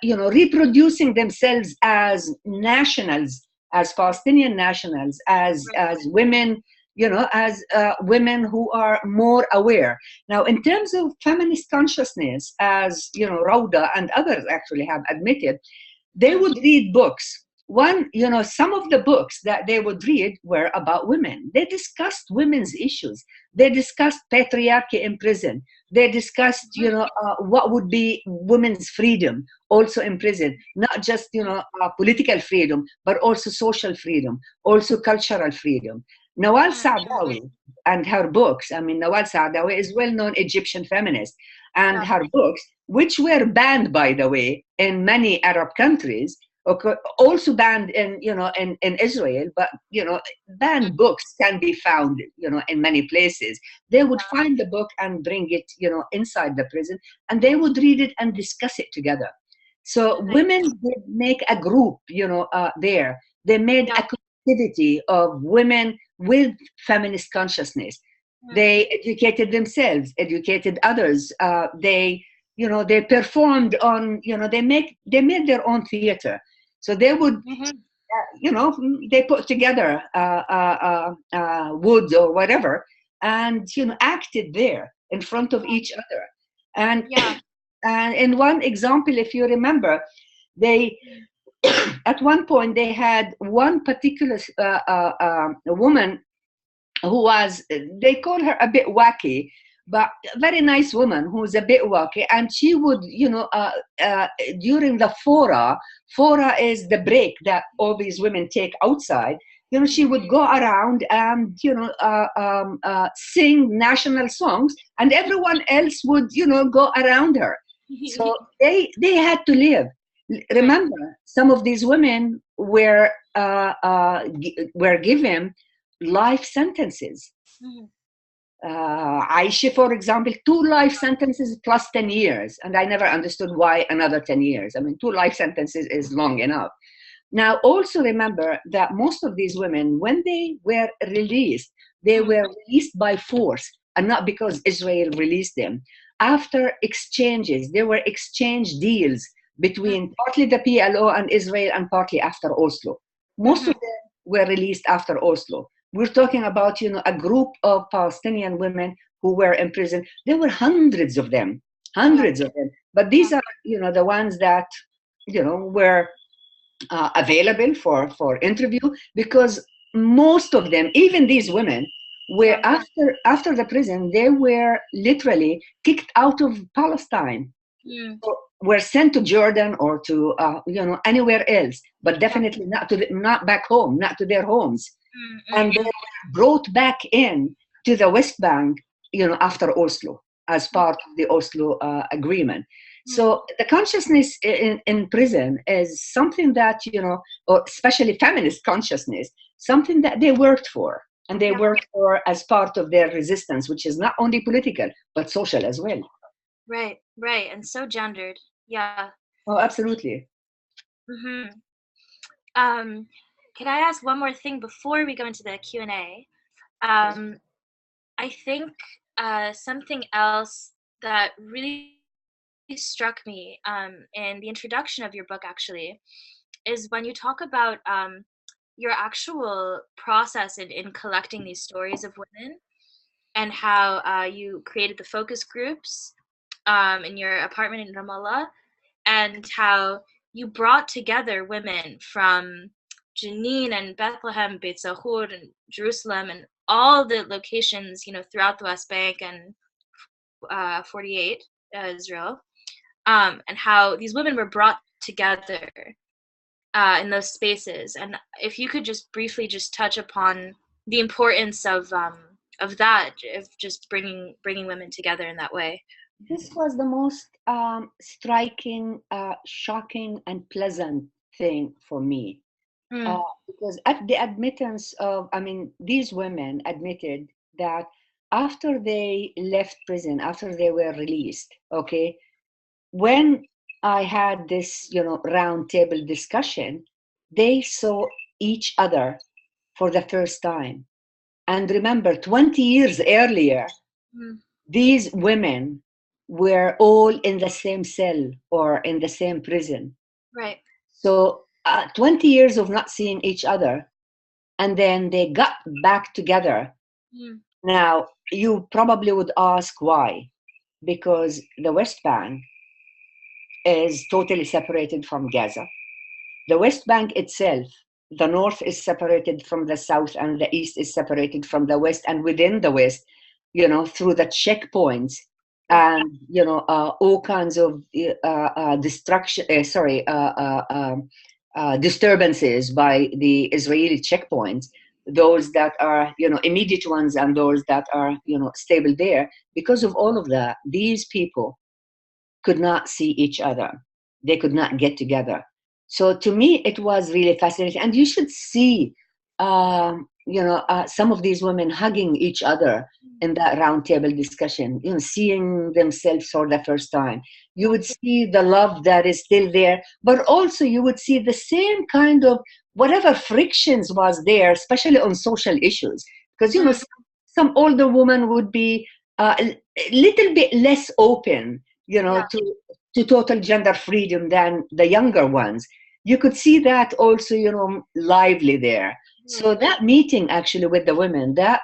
you know, reproducing themselves as nationals, as Palestinian nationals, as women, you know, as women who are more aware. Now, in terms of feminist consciousness, as you know, Rauda and others actually have admitted, they would read books. One, you know, some of the books that they would read were about women. They discussed women's issues. They discussed patriarchy in prison. They discussed, you know, what would be women's freedom also in prison, not just, you know, political freedom, but also social freedom, also cultural freedom. Nawal Saadawi, and her books. I mean, Nawal Saadawi is well-known Egyptian feminist, and Yeah. her books, which were banned, by the way, in many Arab countries, also banned in, in Israel, but, banned books can be found, in many places. They would find the book and bring it, inside the prison, and they would read it and discuss it together. So women did make a group, there. They made a activity of women with feminist consciousness. They educated themselves, educated others. They performed on, they made their own theater. So they would, they put together wood or whatever, and acted there in front of each other. And and in one example, if you remember, they at one point they had one particular woman who was, they call her a bit wacky, but a very nice woman who's a bit wacky. And she would, during the fora is the break that all these women take outside, she would go around and, sing national songs, and everyone else would, go around her. So they had to live. Remember, some of these women were given life sentences. Aisha, for example, 2 life sentences plus 10 years. And I never understood why another 10 years. I mean, 2 life sentences is long enough. Now, also remember that most of these women, when they were released, they were released by force, and not because Israel released them. After exchanges, there were exchange deals between partly the PLO and Israel, and partly after Oslo. Most of them were released after Oslo. We're talking about, a group of Palestinian women who were in prison. There were hundreds of them. But these are, the ones that, were available for interview, because most of them, even these women, were after the prison, they were literally kicked out of Palestine. So were sent to Jordan or to anywhere else, but definitely not back home, not to their homes. And they were brought back in to the West Bank, after Oslo, as part of the Oslo agreement. So the consciousness in prison is something that, or especially feminist consciousness, something that they worked for. And they worked for as part of their resistance, which is not only political, but social as well. Right. And so gendered. Yeah. Oh, absolutely. Can I ask one more thing before we go into the Q&A? I think something else that really struck me in the introduction of your book, actually, is when you talk about your actual process in collecting these stories of women, and how you created the focus groups in your apartment in Ramallah, and how you brought together women from Jenin and Bethlehem, Beit Zahur and Jerusalem, and all the locations, throughout the West Bank and 48 Israel, and how these women were brought together in those spaces. And if you could just briefly just touch upon the importance of that, of just bringing women together in that way. This was the most striking, shocking, and pleasant thing for me. Because at the admittance of, these women admitted that after they left prison, after they were released, when I had this, round table discussion, they saw each other for the first time. And remember, 20 years earlier, these women were all in the same cell or in the same prison. Right. So 20 years of not seeing each other, and then they got back together. Now, you probably would ask why. Because the West Bank is totally separated from Gaza. The West Bank itself, the north is separated from the south, and the east is separated from the west. And within the west, through the checkpoints and, all kinds of disturbances by the Israeli checkpoints, those that are, immediate ones, and those that are, stable there. Because of all of that, these people could not see each other. They could not get together. So to me, it was really fascinating. And you should see, some of these women hugging each other in that roundtable discussion, seeing themselves for the first time. You would see the love that is still there, but also you would see the same kind of whatever frictions was there, especially on social issues. Because, some older woman would be a little bit less open, to total gender freedom than the younger ones. You could see that also, lively there. So that meeting actually with the women, that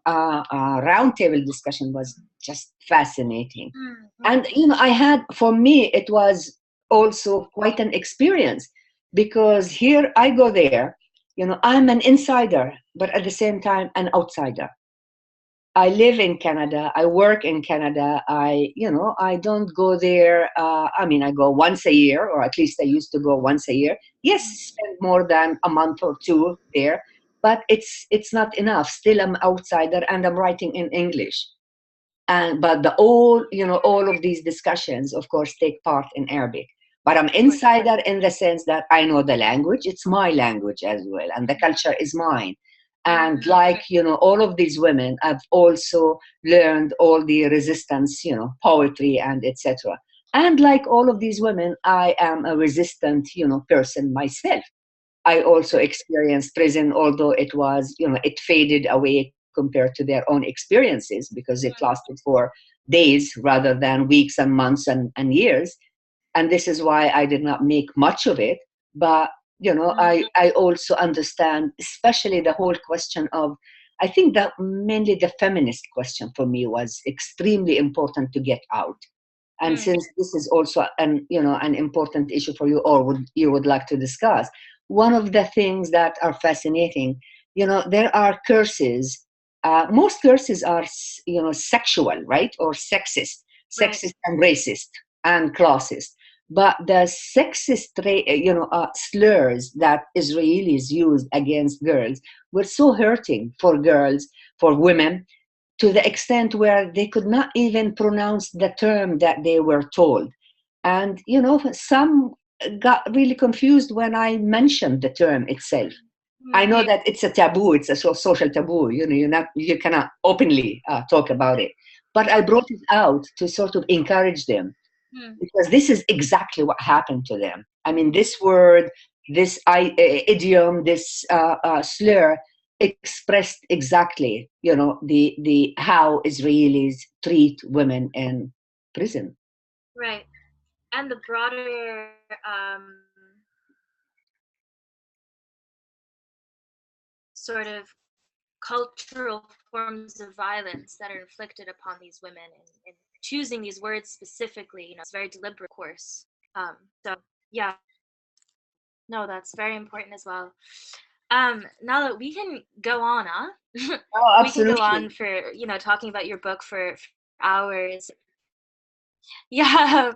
roundtable discussion was just fascinating. And, for me, it was also quite an experience, because here I go there, I'm an insider, but at the same time, an outsider. I live in Canada. I work in Canada. I don't go there. I go once a year, or at least I used to go once a year. Yes, spend more than a month or two there, but it's not enough. Still, I'm outsider, and I'm writing in English. But all of these discussions, of course, take part in Arabic. But I'm insider in the sense that I know the language. It's my language as well, and the culture is mine. And like, all of these women, I've also learned all the resistance, poetry and etc. And like all of these women, I am a resistant, person myself. I also experienced prison, although it was, it faded away compared to their own experiences, because it lasted for days rather than weeks and months and years. And this is why I did not make much of it. But I also understand, especially the whole question of, I think that mainly the feminist question for me was extremely important to get out. And since this is also an important issue for you, or you would like to discuss, one of the things that are fascinating, there are curses. Most curses are, sexual, right, or sexist, and racist and classist. But the sexist, slurs that Israelis used against girls were so hurting for girls, for women, to the extent where they could not even pronounce the term that they were told. And, some got really confused when I mentioned the term itself. I know that it's a taboo, it's a social taboo, you cannot openly talk about it. But I brought it out to sort of encourage them, because this is exactly what happened to them. I mean, this word, this idiom, this slur expressed exactly, the how Israelis treat women in prison. Right. And the broader sort of cultural forms of violence that are inflicted upon these women, and choosing these words specifically, it's very deliberate, of course. So yeah, no, that's very important as well. Now that we can go on, Oh, we can go on absolutely. for talking about your book for hours. Yeah,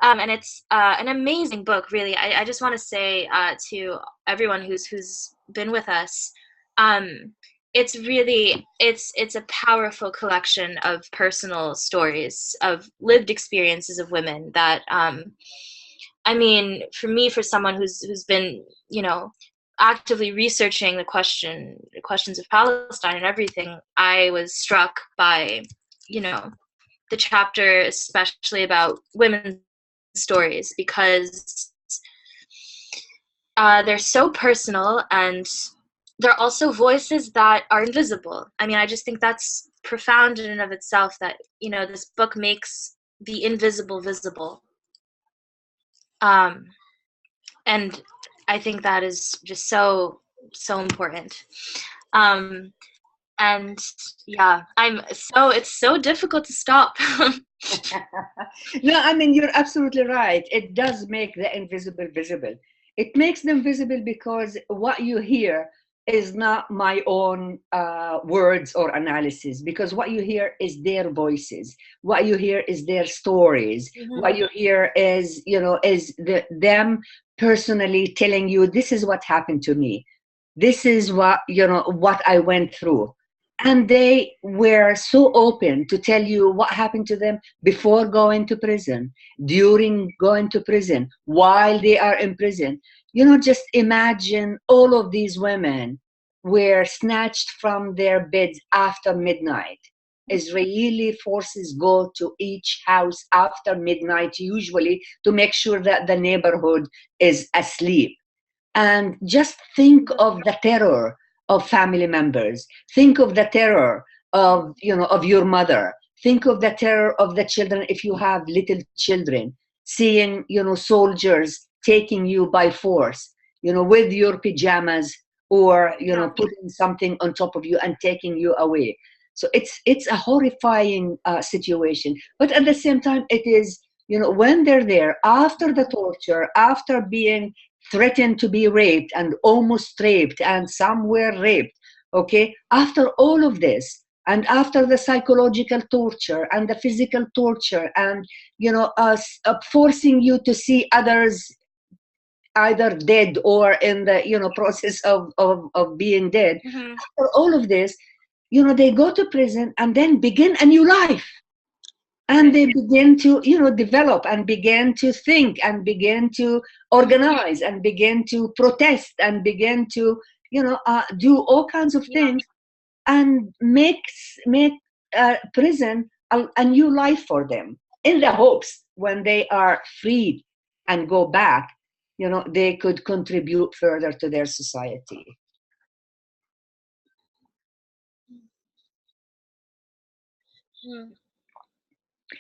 and it's an amazing book, really. I just want to say to everyone who's been with us, um, it's really it's a powerful collection of personal stories, of lived experiences of women that I mean, for me, for someone who's been actively researching the questions of Palestine and everything, I was struck by the chapter especially about women's stories, because they're so personal, and they're also voices that are invisible. I mean, I just think that's profound in and of itself, that this book makes the invisible visible, and I think that is just so important. um, and yeah, it's so difficult to stop. No, I mean, you're absolutely right. It does make the invisible visible. It makes them visible because what you hear is not my own words or analysis, because what you hear is their voices. What you hear is their stories. What you hear is, them personally telling you, this is what happened to me. This is what, what I went through. And they were so open to tell you what happened to them before going to prison, during going to prison, while they are in prison. Just imagine all of these women were snatched from their beds after midnight. Israeli forces go to each house after midnight, usually to make sure that the neighborhood is asleep. And just think of the terror of family members. Think of the terror of your mother. Think of the terror of the children if you have little children, seeing, soldiers taking you by force, with your pajamas, or, putting something on top of you and taking you away. So it's a horrifying situation. But at the same time, it is, when they're there after the torture, after being threatened to be raped and almost raped, and some were raped, okay, after all of this, and after the psychological torture and the physical torture, and us forcing you to see others either dead or in the process of being dead, after all of this, they go to prison and then begin a new life. And they begin to develop and begin to think and begin to organize and begin to protest and begin to do all kinds of things, and make prison a new life for them, in the hopes when they are freed and go back, they could contribute further to their society.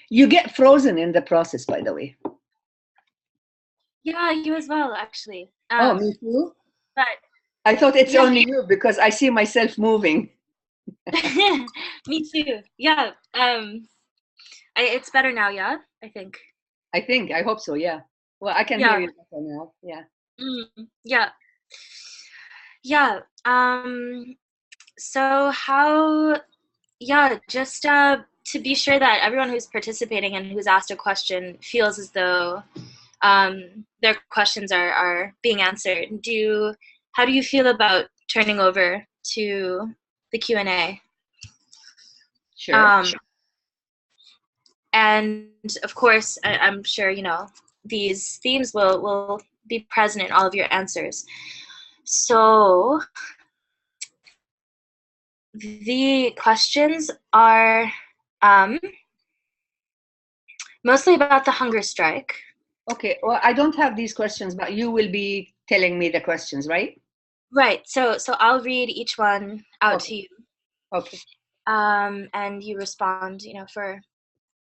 You get frozen in the process, by the way. Yeah, you as well, actually. Oh, me too? But I thought it's only you, because I see myself moving. Me too. Yeah. It's better now, yeah, I think. I hope so, yeah. Well, I can hear you better now, yeah. Yeah. Yeah. So just to be sure that everyone who's participating and who's asked a question feels as though their questions are being answered. How do you feel about turning over to the Q&A? Sure. And of course, I'm sure these themes will be present in all of your answers. So the questions are mostly about the hunger strike. Okay, well, I don't have these questions, but you will be telling me the questions, right? Right. So I'll read each one out to you. Okay. And you respond, for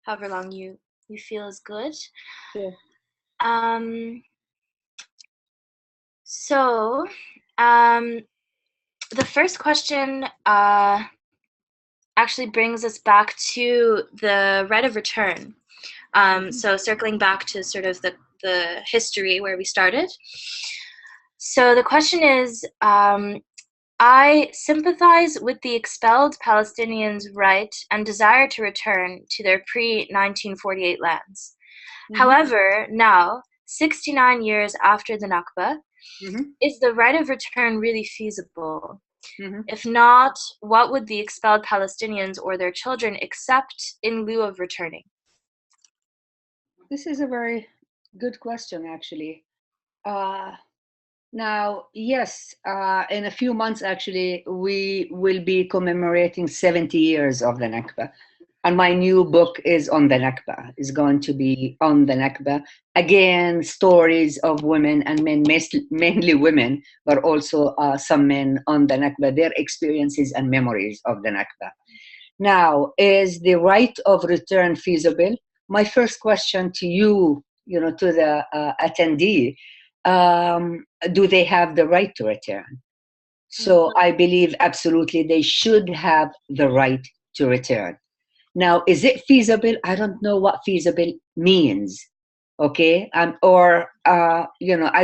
however long you feel is good. Sure. So, the first question actually brings us back to the right of return. So circling back to sort of the history where we started. So the question is, I sympathize with the expelled Palestinians' right and desire to return to their pre-1948 lands. However, now, 69 years after the Nakba, is the right of return really feasible? If not, what would the expelled Palestinians or their children accept in lieu of returning? This is a very good question, actually. Now, yes, in a few months, actually, we will be commemorating 70 years of the Nakba. And my new book is on the Nakba, is going to be on the Nakba. Again, stories of women and men, mainly women, but also some men on the Nakba, their experiences and memories of the Nakba. Now, is the right of return feasible? My first question to you, to the attendee, do they have the right to return? So I believe absolutely they should have the right to return. Now, is it feasible? I don't know what feasible means. Okay, I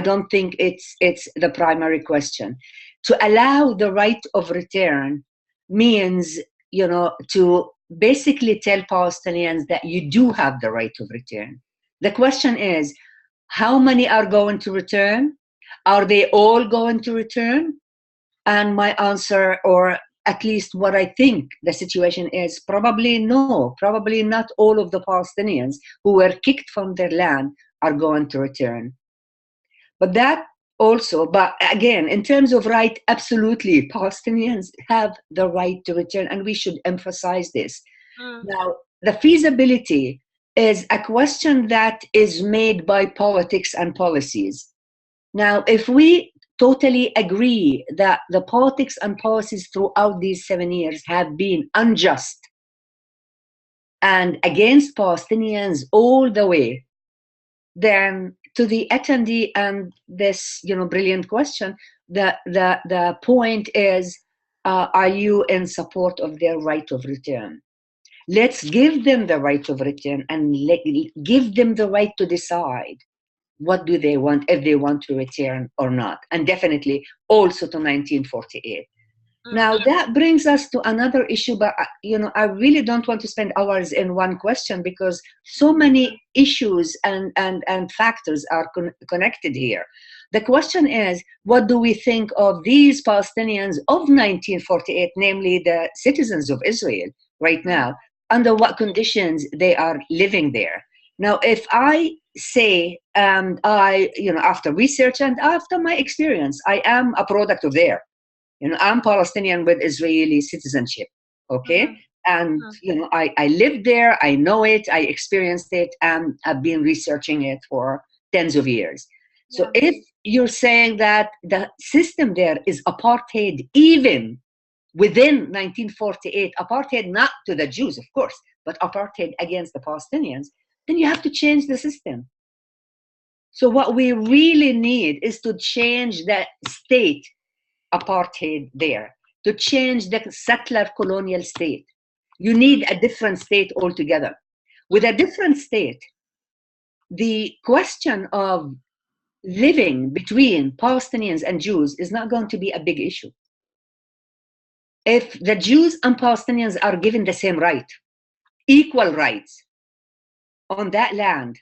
don't think it's the primary question. To allow the right of return means, to basically tell Palestinians that you do have the right of return. The question is, how many are going to return? Are they all going to return? And my answer, or at least what I think the situation is, probably no. Probably not all of the Palestinians who were kicked from their land are going to return. But that also, but again, in terms of right, absolutely, Palestinians have the right to return, and we should emphasize this. Now, the feasibility is a question that is made by politics and policies. Now, if we totally agree that the politics and policies throughout these 7 years have been unjust and against Palestinians all the way, then to the attendee and this brilliant question, the point is, are you in support of their right of return? Let's give them the right of return and give them the right to decide what do they want, if they want to return or not, and definitely also to 1948. Now that brings us to another issue, but I really don't want to spend hours in one question because so many issues and factors are connected here. The question is, what do we think of these Palestinians of 1948, namely the citizens of Israel right now, under what conditions they are living there? Now, if I say, after research and after my experience, I am a product of there. I'm Palestinian with Israeli citizenship, okay? And, I lived there, I know it, I experienced it, and I've been researching it for tens of years. So if you're saying that the system there is apartheid, even within 1948, apartheid not to the Jews, of course, but apartheid against the Palestinians, then you have to change the system. So what we really need is to change the state apartheid there, to change the settler colonial state. You need a different state altogether. With a different state, the question of living between Palestinians and Jews is not going to be a big issue. If the Jews and Palestinians are given the same right, equal rights on that land,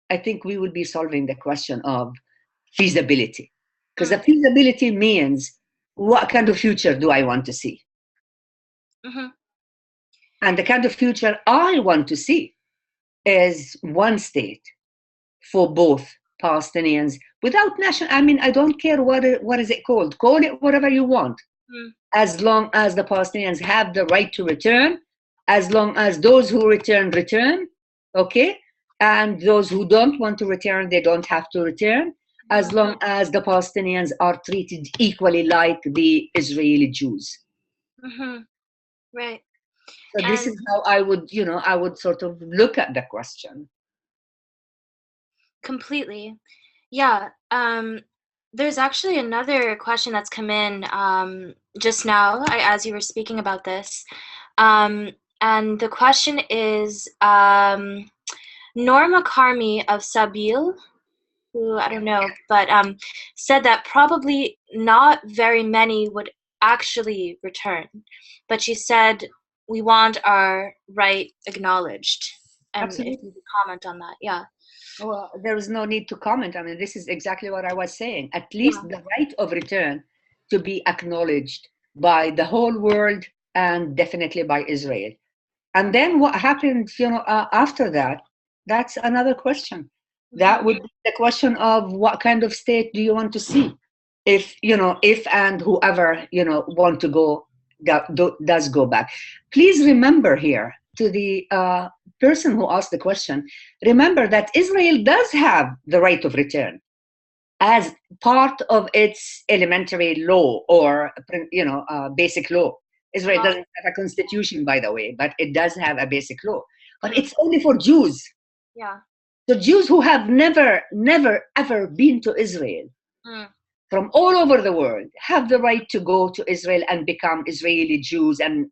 I think we will be solving the question of feasibility. Because the feasibility means, what kind of future do I want to see? And the kind of future I want to see is one state for both Palestinians without national, I don't care what is it called. Call it whatever you want. As long as the Palestinians have the right to return, as long as those who return, okay? And those who don't want to return, they don't have to return, as long as the Palestinians are treated equally like the Israeli Jews. Right. So this is how I would sort of look at the question. Completely. Yeah. There's actually another question that's come in just now as you were speaking about this. And the question is, Norma Karmi of Sabil, who I don't know, but said that probably not very many would actually return. But she said, we want our right acknowledged. And Absolutely. if you could comment on that, yeah. Well, there is no need to comment. This is exactly what I was saying. At least the right of return to be acknowledged by the whole world and definitely by Israel. And then what happened, after that, that's another question. That would be the question of what kind of state do you want to see? If and whoever, want to go, does go back. Please remember here, to the person who asked the question, remember that Israel does have the right of return as part of its elementary law, or basic law. Israel doesn't have a constitution, by the way, but it does have a basic law. But it's only for Jews. Yeah. The Jews who have never, ever been to Israel from all over the world have the right to go to Israel and become Israeli Jews and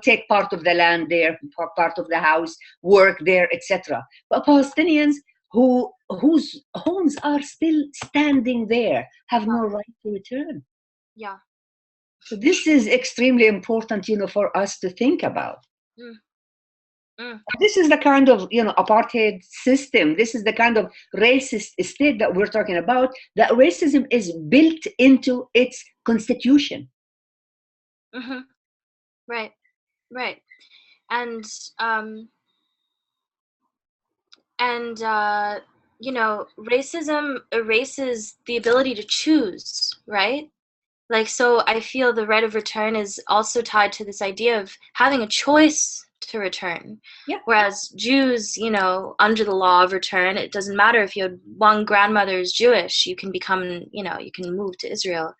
take part of the land there, part of the house, work there, etc. But Palestinians whose homes are still standing there have no right to return. Yeah. So this is extremely important, for us to think about. Mm. This is the kind of, apartheid system. This is the kind of racist state that we're talking about. That racism is built into its constitution. Mm-hmm. Right. Right. And um, and you know, racism erases the ability to choose, right? Like, so I feel the right of return is also tied to this idea of having a choice to return. Yeah. Whereas Jews, you know, under the law of return, it doesn't matter if your one grandmother is Jewish, you can become, you know, you can move to Israel.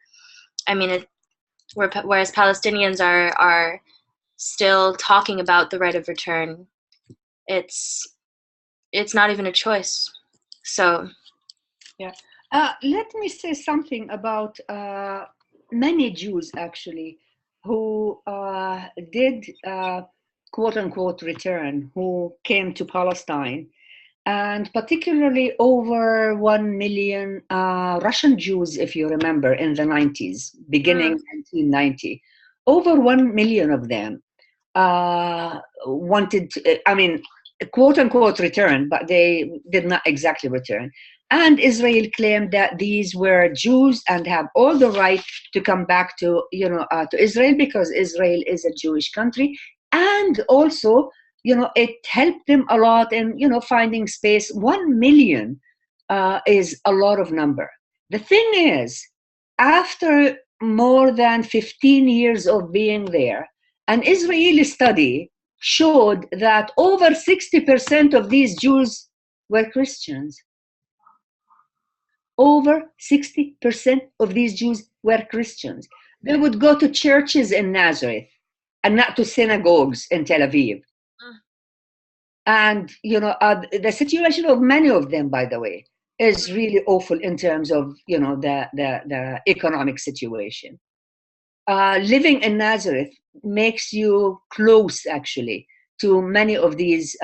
I mean, whereas Palestinians are still talking about the right of return, it's it's not even a choice. So Yeah. Let me say something about many Jews actually who did quote unquote return, who came to Palestine, and particularly over 1 million Russian Jews, if you remember, in the 90s, beginning 1990. Over 1 million of them wanted to, I mean, quote unquote return, but they did not exactly return. And Israel claimed that these were Jews and have all the right to come back to, to Israel, because Israel is a Jewish country. And also, it helped them a lot in, finding space. 1 million is a lot of number. The thing is, after more than 15 years of being there, an Israeli study showed that over 60% of these Jews were Christians. Over 60% of these Jews were Christians. They would go to churches in Nazareth and not to synagogues in Tel Aviv. And, the situation of many of them, by the way, is really awful in terms of, the economic situation. Living in Nazareth makes you close, actually, to many of these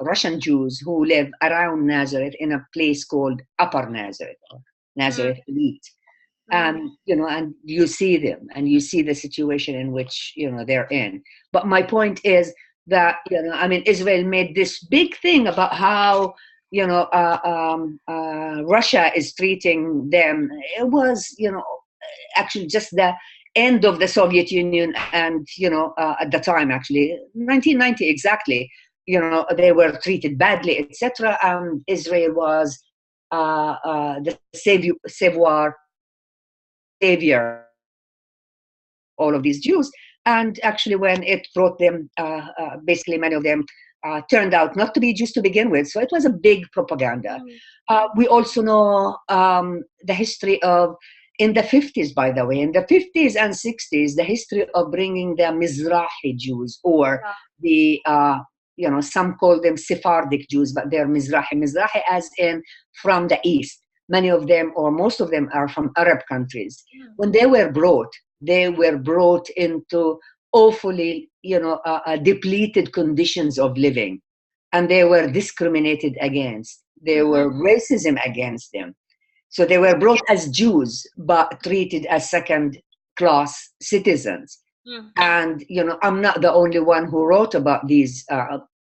Russian Jews who live around Nazareth in a place called Upper Nazareth, or Nazareth Elite. And you see them and you see the situation in which, they're in. But my point is that, Israel made this big thing about how, Russia is treating them. It was, actually just the end of the Soviet Union, and at the time, actually 1990 exactly, they were treated badly, etc. Israel was the savior all of these Jews. And actually, when it brought them, basically many of them turned out not to be Jews to begin with. So it was a big propaganda. We also know the history of, in the 50s, by the way, in the 50s and 60s, the history of bringing the Mizrahi Jews, or the, some call them Sephardic Jews, but they're Mizrahi. Mizrahi as in from the East. Many of them, or most of them, are from Arab countries. When they were brought into awfully, depleted conditions of living, and they were discriminated against. There were racism against them. So they were brought as Jews, but treated as second-class citizens. And, I'm not the only one who wrote about these,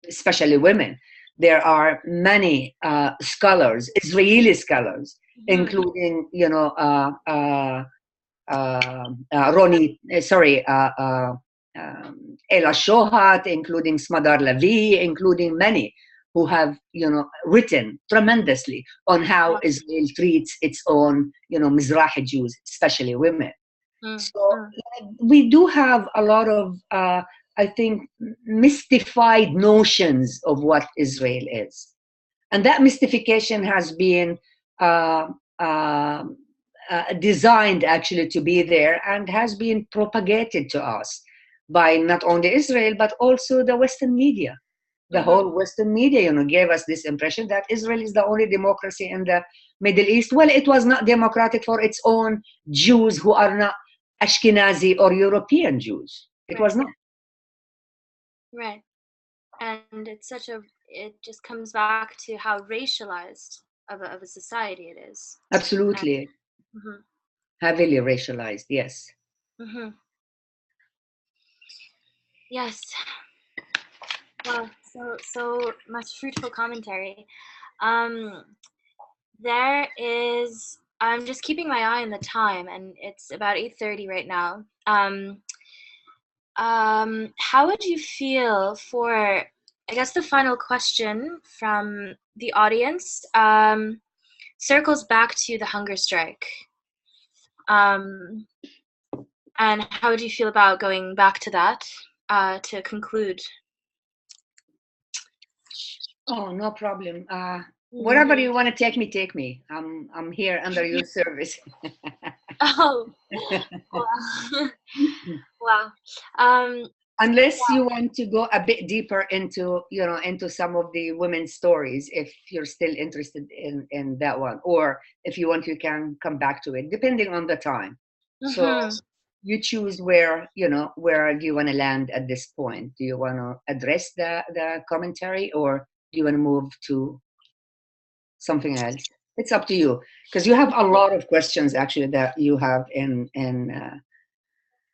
especially women. There are many scholars, Israeli scholars, including, Ella Shohat, including Smadar Lavi, including many who have, written tremendously on how Israel treats its own, Mizrahi Jews, especially women. So we do have a lot of, I think, mystified notions of what Israel is. And that mystification has been designed actually to be there, and has been propagated to us by not only Israel, but also the Western media. The whole Western media, gave us this impression that Israel is the only democracy in the Middle East. Well, it was not democratic for its own Jews who are not Ashkenazi or European Jews. It was not. Right. And it just comes back to how racialized of a society it is. Absolutely. Heavily racialized, yes. Yes. Wow, so much fruitful commentary. Um, there is. I'm just keeping my eye on the time, and it's about 8:30 right now. How would you feel for, I guess, the final question from the audience circles back to the hunger strike. Um, and how would you feel about going back to that to conclude? Oh, no problem. Wherever Mhm. you want to take me. I'm here under your service. Oh, wow. Wow. Um, Unless you want to go a bit deeper into, into some of the women's stories, if you're still interested in that one, or if you want, you can come back to it, depending on the time. So mhm. you choose where do you want to land at this point? Do you want to address the commentary, or do you want to move to something else? It's up to you, because you have a lot of questions actually that you have in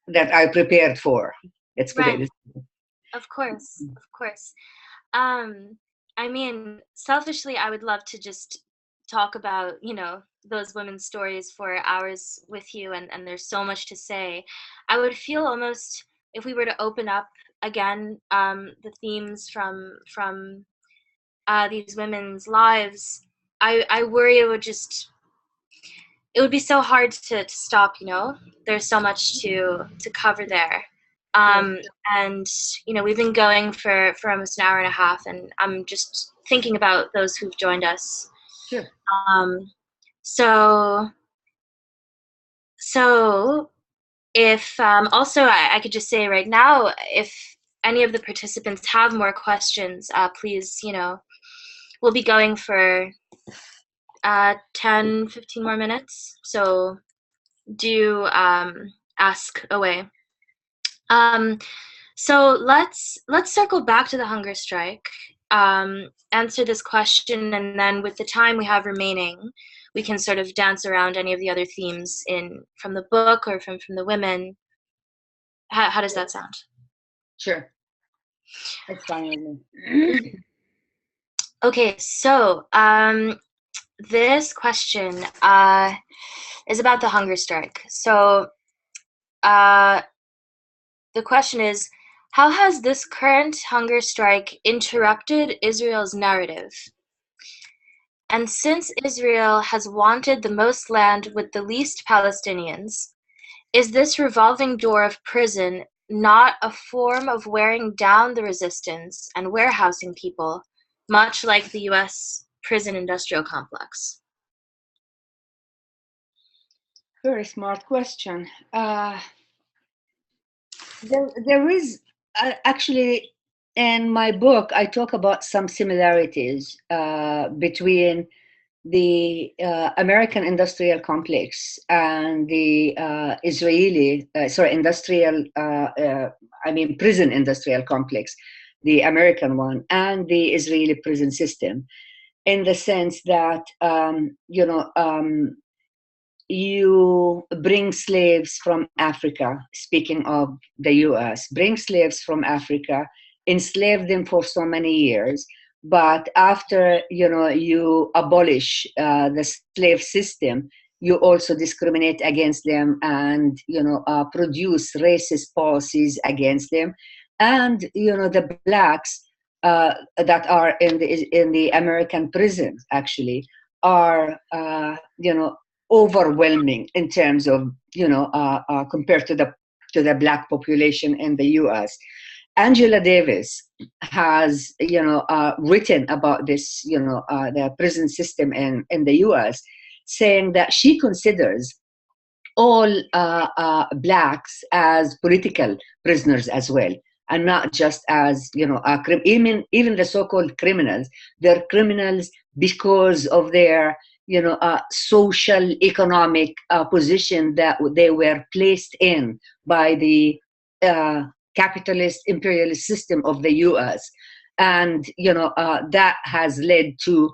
that I prepared for. Let's put it Right. this Of course. Of course. Um, I mean, selfishly, I would love to just talk about, those women's stories for hours with you, and there's so much to say. I would feel almost, if we were to open up again the themes from these women's lives, I worry it would be so hard to stop. There's so much to cover there. Sure. um, and we've been going for almost an hour and a half, and I'm just thinking about those who've joined us. Sure. um, so so if also I could just say right now, if any of the participants have more questions, please, we'll be going for 10-15 more minutes, so do ask away. um, So let's circle back to the hunger strike, answer this question, and then with the time we have remaining, we can sort of dance around any of the other themes in from the book or from the women. How does that sound? Sure. It's fine with me. Okay, so this question is about the hunger strike. So uh, the question is, how has this current hunger strike interrupted Israel's narrative? And since Israel has wanted the most land with the least Palestinians, is this revolving door of prison not a form of wearing down the resistance and warehousing people, much like the US prison industrial complex? Very smart question. There is actually, in my book, I talk about some similarities between the American industrial complex and the prison industrial complex, the American one, and the Israeli prison system, in the sense that, you bring slaves from Africa, speaking of the US, bring slaves from Africa, enslave them for so many years. But after, you abolish the slave system, you also discriminate against them and, produce racist policies against them. And, the blacks that are in the American prisons actually are, overwhelming in terms of compared to the black population in the U.S. Angela Davis has written about this the prison system in the U.S., saying that she considers all blacks as political prisoners as well, and not just as even the so-called criminals. They're criminals because of their social economic position that they were placed in by the uh, capitalist imperialist system of the US. And that has led to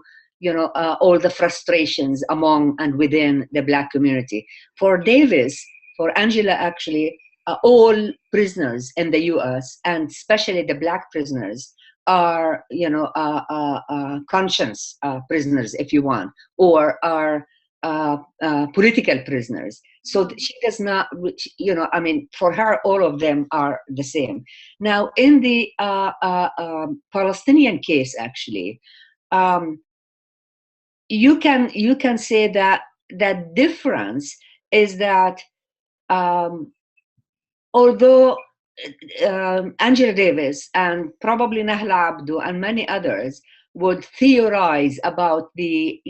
all the frustrations among and within the black community. For Davis, for Angela, actually, all prisoners in the US, and especially the black prisoners, are, conscience prisoners, if you want, or are political prisoners. So she does not, I mean, for her, all of them are the same. Now, in the Palestinian case, actually, you can say that that difference is that although Angela Davis and probably Nahla Abdo and many others would theorize about the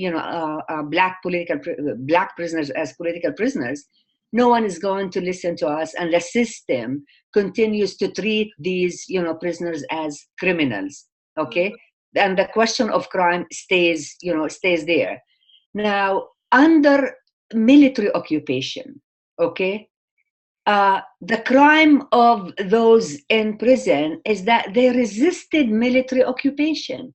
black prisoners as political prisoners, no one is going to listen to us, and the system continues to treat these prisoners as criminals. Okay, and the question of crime stays there. Now, under military occupation, okay, the crime of those in prison is that they resisted military occupation.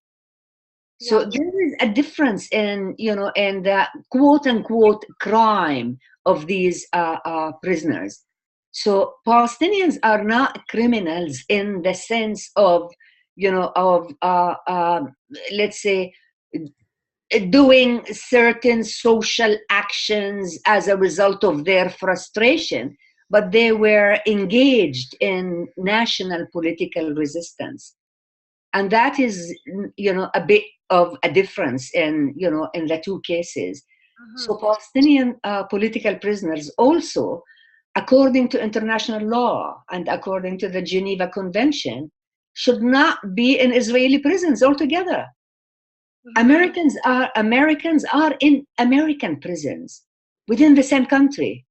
So there is a difference in in the quote unquote crime of these prisoners. So Palestinians are not criminals in the sense of let's say doing certain social actions as a result of their frustration, but they were engaged in national political resistance. And that is, a bit of a difference in the two cases. So Palestinian political prisoners also, according to international law and according to the Geneva Convention, should not be in Israeli prisons altogether. Americans are in American prisons within the same country.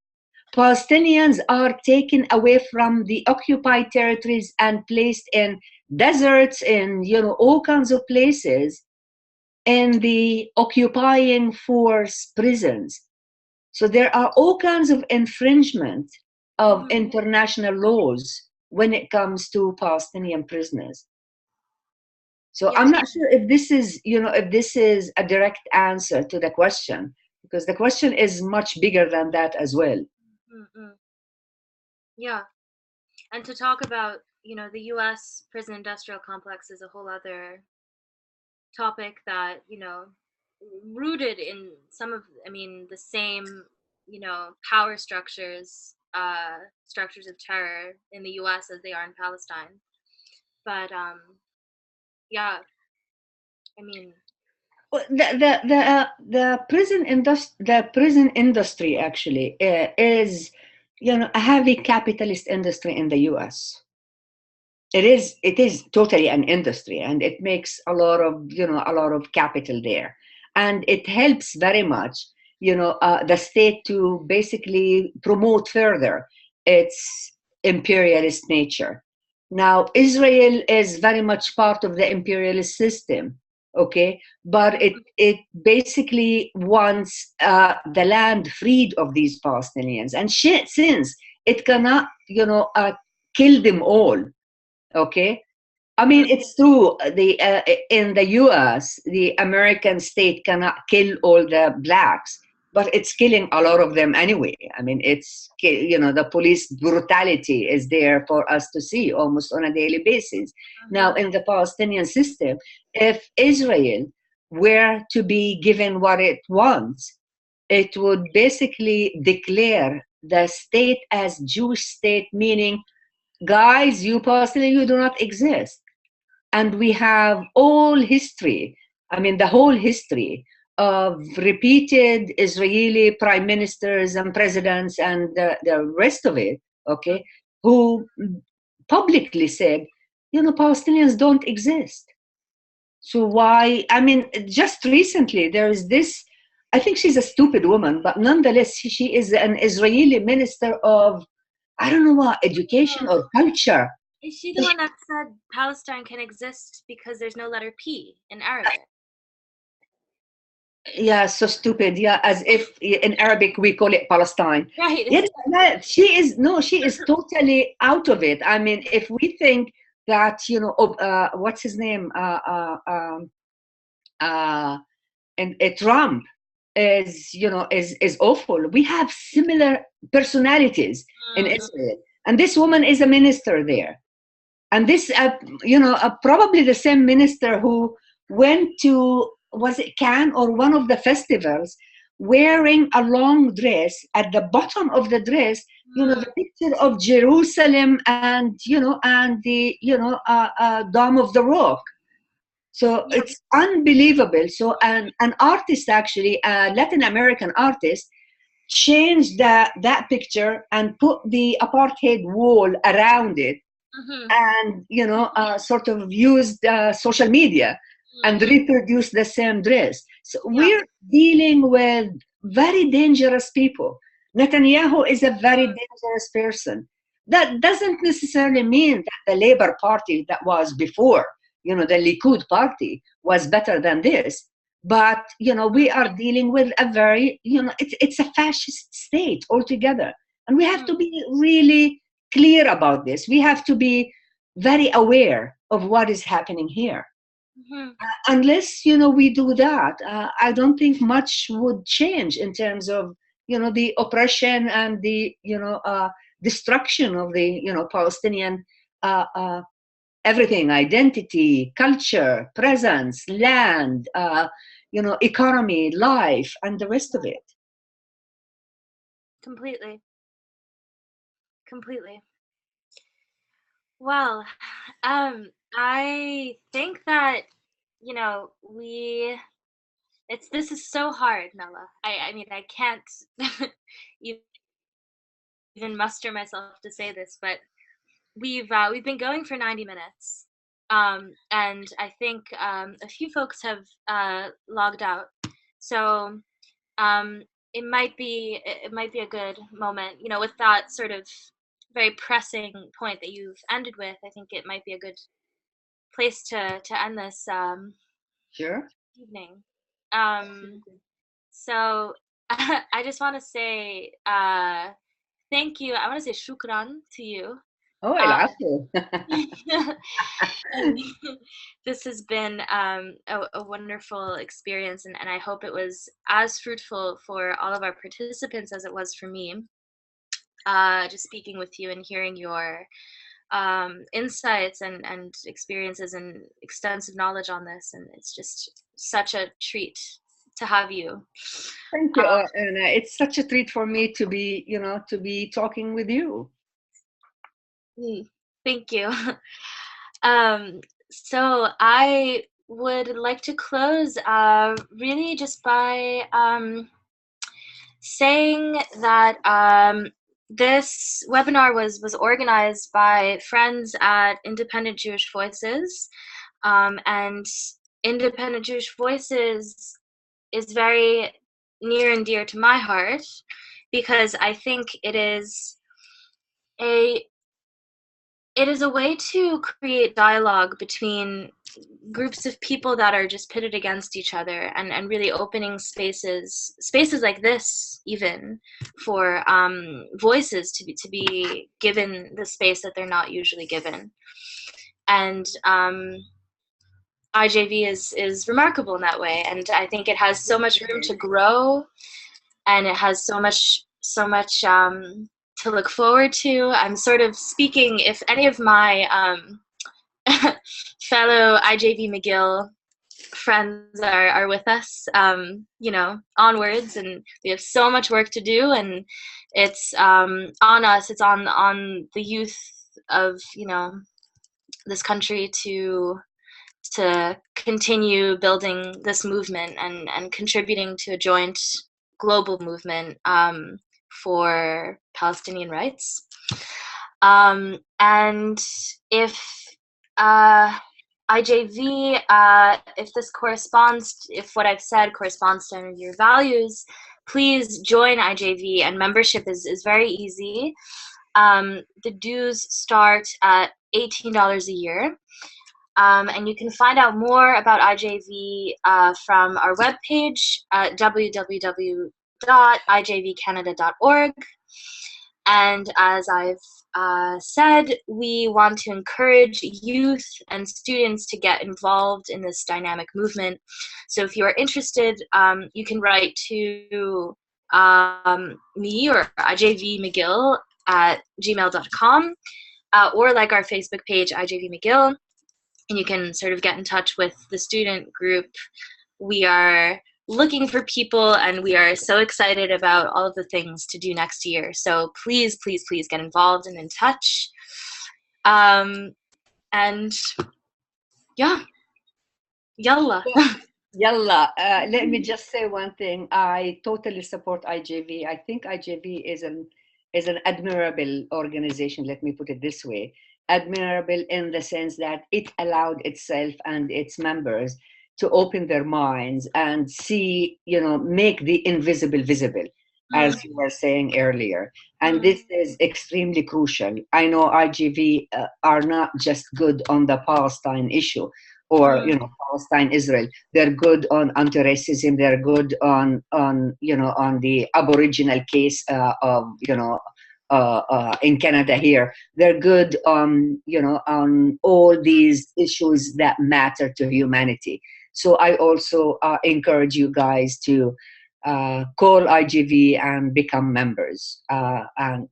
Palestinians are taken away from the occupied territories and placed in deserts, in all kinds of places, in the occupying force prisons. So there are all kinds of infringement of international laws when it comes to Palestinian prisoners. So I'm not sure if this is, if this is a direct answer to the question, because the question is much bigger than that as well. Yeah, and to talk about, the U.S. prison industrial complex is a whole other topic that, rooted in some of, the same, power structures, structures of terror in the U.S. as they are in Palestine. But yeah, the prison industry actually is a heavy capitalist industry in the U.S. It is totally an industry, and it makes a lot of capital there, and it helps very much the state to basically promote further its imperialist nature. Now, Israel is very much part of the imperialist system, okay, but it basically wants the land freed of these Palestinians, and since it cannot kill them all, okay. I mean, it's true. In the U.S., the American state cannot kill all the blacks, but it's killing a lot of them anyway. I mean, it's the police brutality is there for us to see almost on a daily basis. Now, in the Palestinian system, if Israel were to be given what it wants, it would basically declare the state as Jewish state, meaning, guys, you Palestinians, you do not exist. And we have all history, the whole history of repeated Israeli prime ministers and presidents and the rest of it, okay, who publicly said, Palestinians don't exist. So why, just recently there is this, I think she's a stupid woman, but nonetheless, she is an Israeli minister of, I don't know what, education or culture. Is she the one that said Palestine can exist because there's no letter P in Arabic? Yeah, so stupid. Yeah, as if in Arabic we call it Palestine. Right. Yeah, she is totally out of it. I mean, if we think that what's his name, and Trump is awful. We have similar personalities in Israel, and this woman is a minister there. And this, probably the same minister who went to, was it Cannes or one of the festivals, wearing a long dress. At the bottom of the dress, the picture of Jerusalem and, and the, Dome of the Rock. So it's unbelievable. So an artist, actually, a Latin American artist, changed that picture and put the apartheid wall around it, and sort of used social media and reproduced the same dress. So we're dealing with very dangerous people. Netanyahu is a very dangerous person. That doesn't necessarily mean that the Labour Party that was before, the Likud party, was better than this. But we are dealing with a very, it's a fascist state altogether, and we have to be really clear about this. We have to be very aware of what is happening here. Unless we do that, I don't think much would change in terms of the oppression and the destruction of the Palestinian everything: identity, culture, presence, land, economy, life, and the rest of it. Completely. Well, I think that this is so hard, Nahla. I mean, I can't even muster myself to say this, but we've been going for 90 minutes, and I think a few folks have logged out, so it might be a good moment, with that sort of very pressing point that you've ended with. I think it might be a good place to end this Sure. evening. So I just want to say thank you. I want to say shukran to you. Oh, I love This has been a wonderful experience, and I hope it was as fruitful for all of our participants as it was for me. Just speaking with you and hearing your insights and experiences and extensive knowledge on this, and it's just such a treat to have you. Thank you, and it's such a treat for me to be talking with you. Thank you. So I would like to close really just by saying that this webinar was organized by friends at Independent Jewish Voices, and Independent Jewish Voices is very near and dear to my heart, because I think it is a way to create dialogue between groups of people that are just pitted against each other, and really opening spaces like this, even for voices to be given the space that they're not usually given. And IJV is remarkable in that way, and I think it has so much room to grow, and it has so much to look forward to. I'm sort of speaking, if any of my fellow IJV McGill friends are with us, onwards, and we have so much work to do, and it's on us, it's on the youth of this country to continue building this movement and contributing to a joint global movement for Palestinian rights. And if IJV, if this if what I've said corresponds to any of your values, please join IJV, and membership is very easy. The dues start at $18 a year. And you can find out more about IJV from our webpage at www.ijvcanada.org. And as I've said, we want to encourage youth and students to get involved in this dynamic movement. So if you are interested, you can write to me or IJVMcGill at gmail.com. or like our Facebook page, IJV McGill, and you can sort of get in touch with the student group. We are looking for people, and we are so excited about all of the things to do next year. So please, please, please get involved and in touch. And yeah, yalla. Yalla. Let me just say one thing. I totally support IJV. I think IJV is an admirable organization. Let me put it this way: admirable in the sense that it allowed itself and its members to open their minds and see, make the invisible visible, as you were saying earlier. And this is extremely crucial. I know IGV are not just good on the Palestine issue or, Palestine, Israel. They're good on anti-racism. They're good on the Aboriginal case of, in Canada here. They're good on all these issues that matter to humanity. So I also encourage you guys to call IGV and become members, and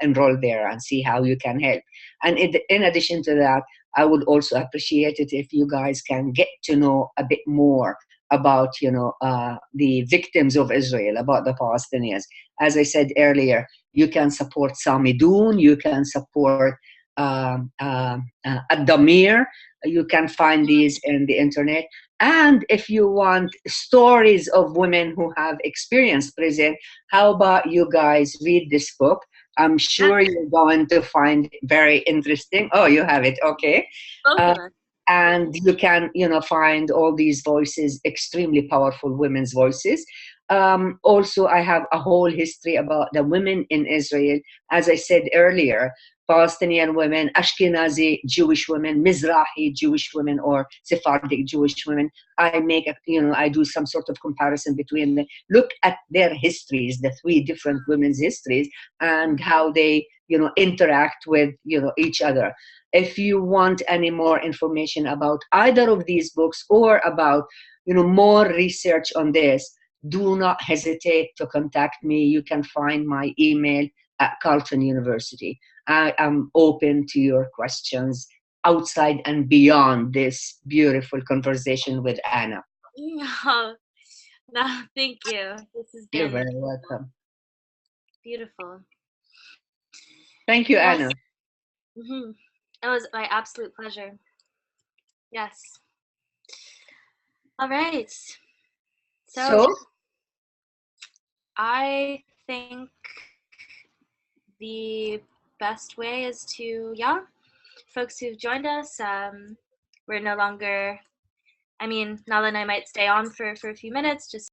enroll there and see how you can help. And in addition to that, I would also appreciate it if you guys can get to know a bit more about the victims of Israel, about the Palestinians. As I said earlier, you can support Sami Doon, you can support Ad-Damir. You can find these in the internet. And if you want stories of women who have experienced prison, how about you guys read this book? I'm sure you're going to find it very interesting. Oh, you have it. Okay. And you can, find all these voices, extremely powerful women's voices. Also, I have a whole history about the women in Israel. As I said earlier, Palestinian women, Ashkenazi Jewish women, Mizrahi Jewish women, or Sephardic Jewish women. I do some sort of comparison between them. Look at their histories, the three different women's histories, and how they, interact with, each other. If you want any more information about either of these books or about, more research on this, do not hesitate to contact me. You can find my email at Carleton University. I am open to your questions outside and beyond this beautiful conversation with Anna. No, thank you. This has been You're very welcome. Beautiful. Thank you, Anna. It was my absolute pleasure. Yes. All right. So I think the best way is to, folks who've joined us, we're no longer, Nahla and I might stay on for a few minutes, just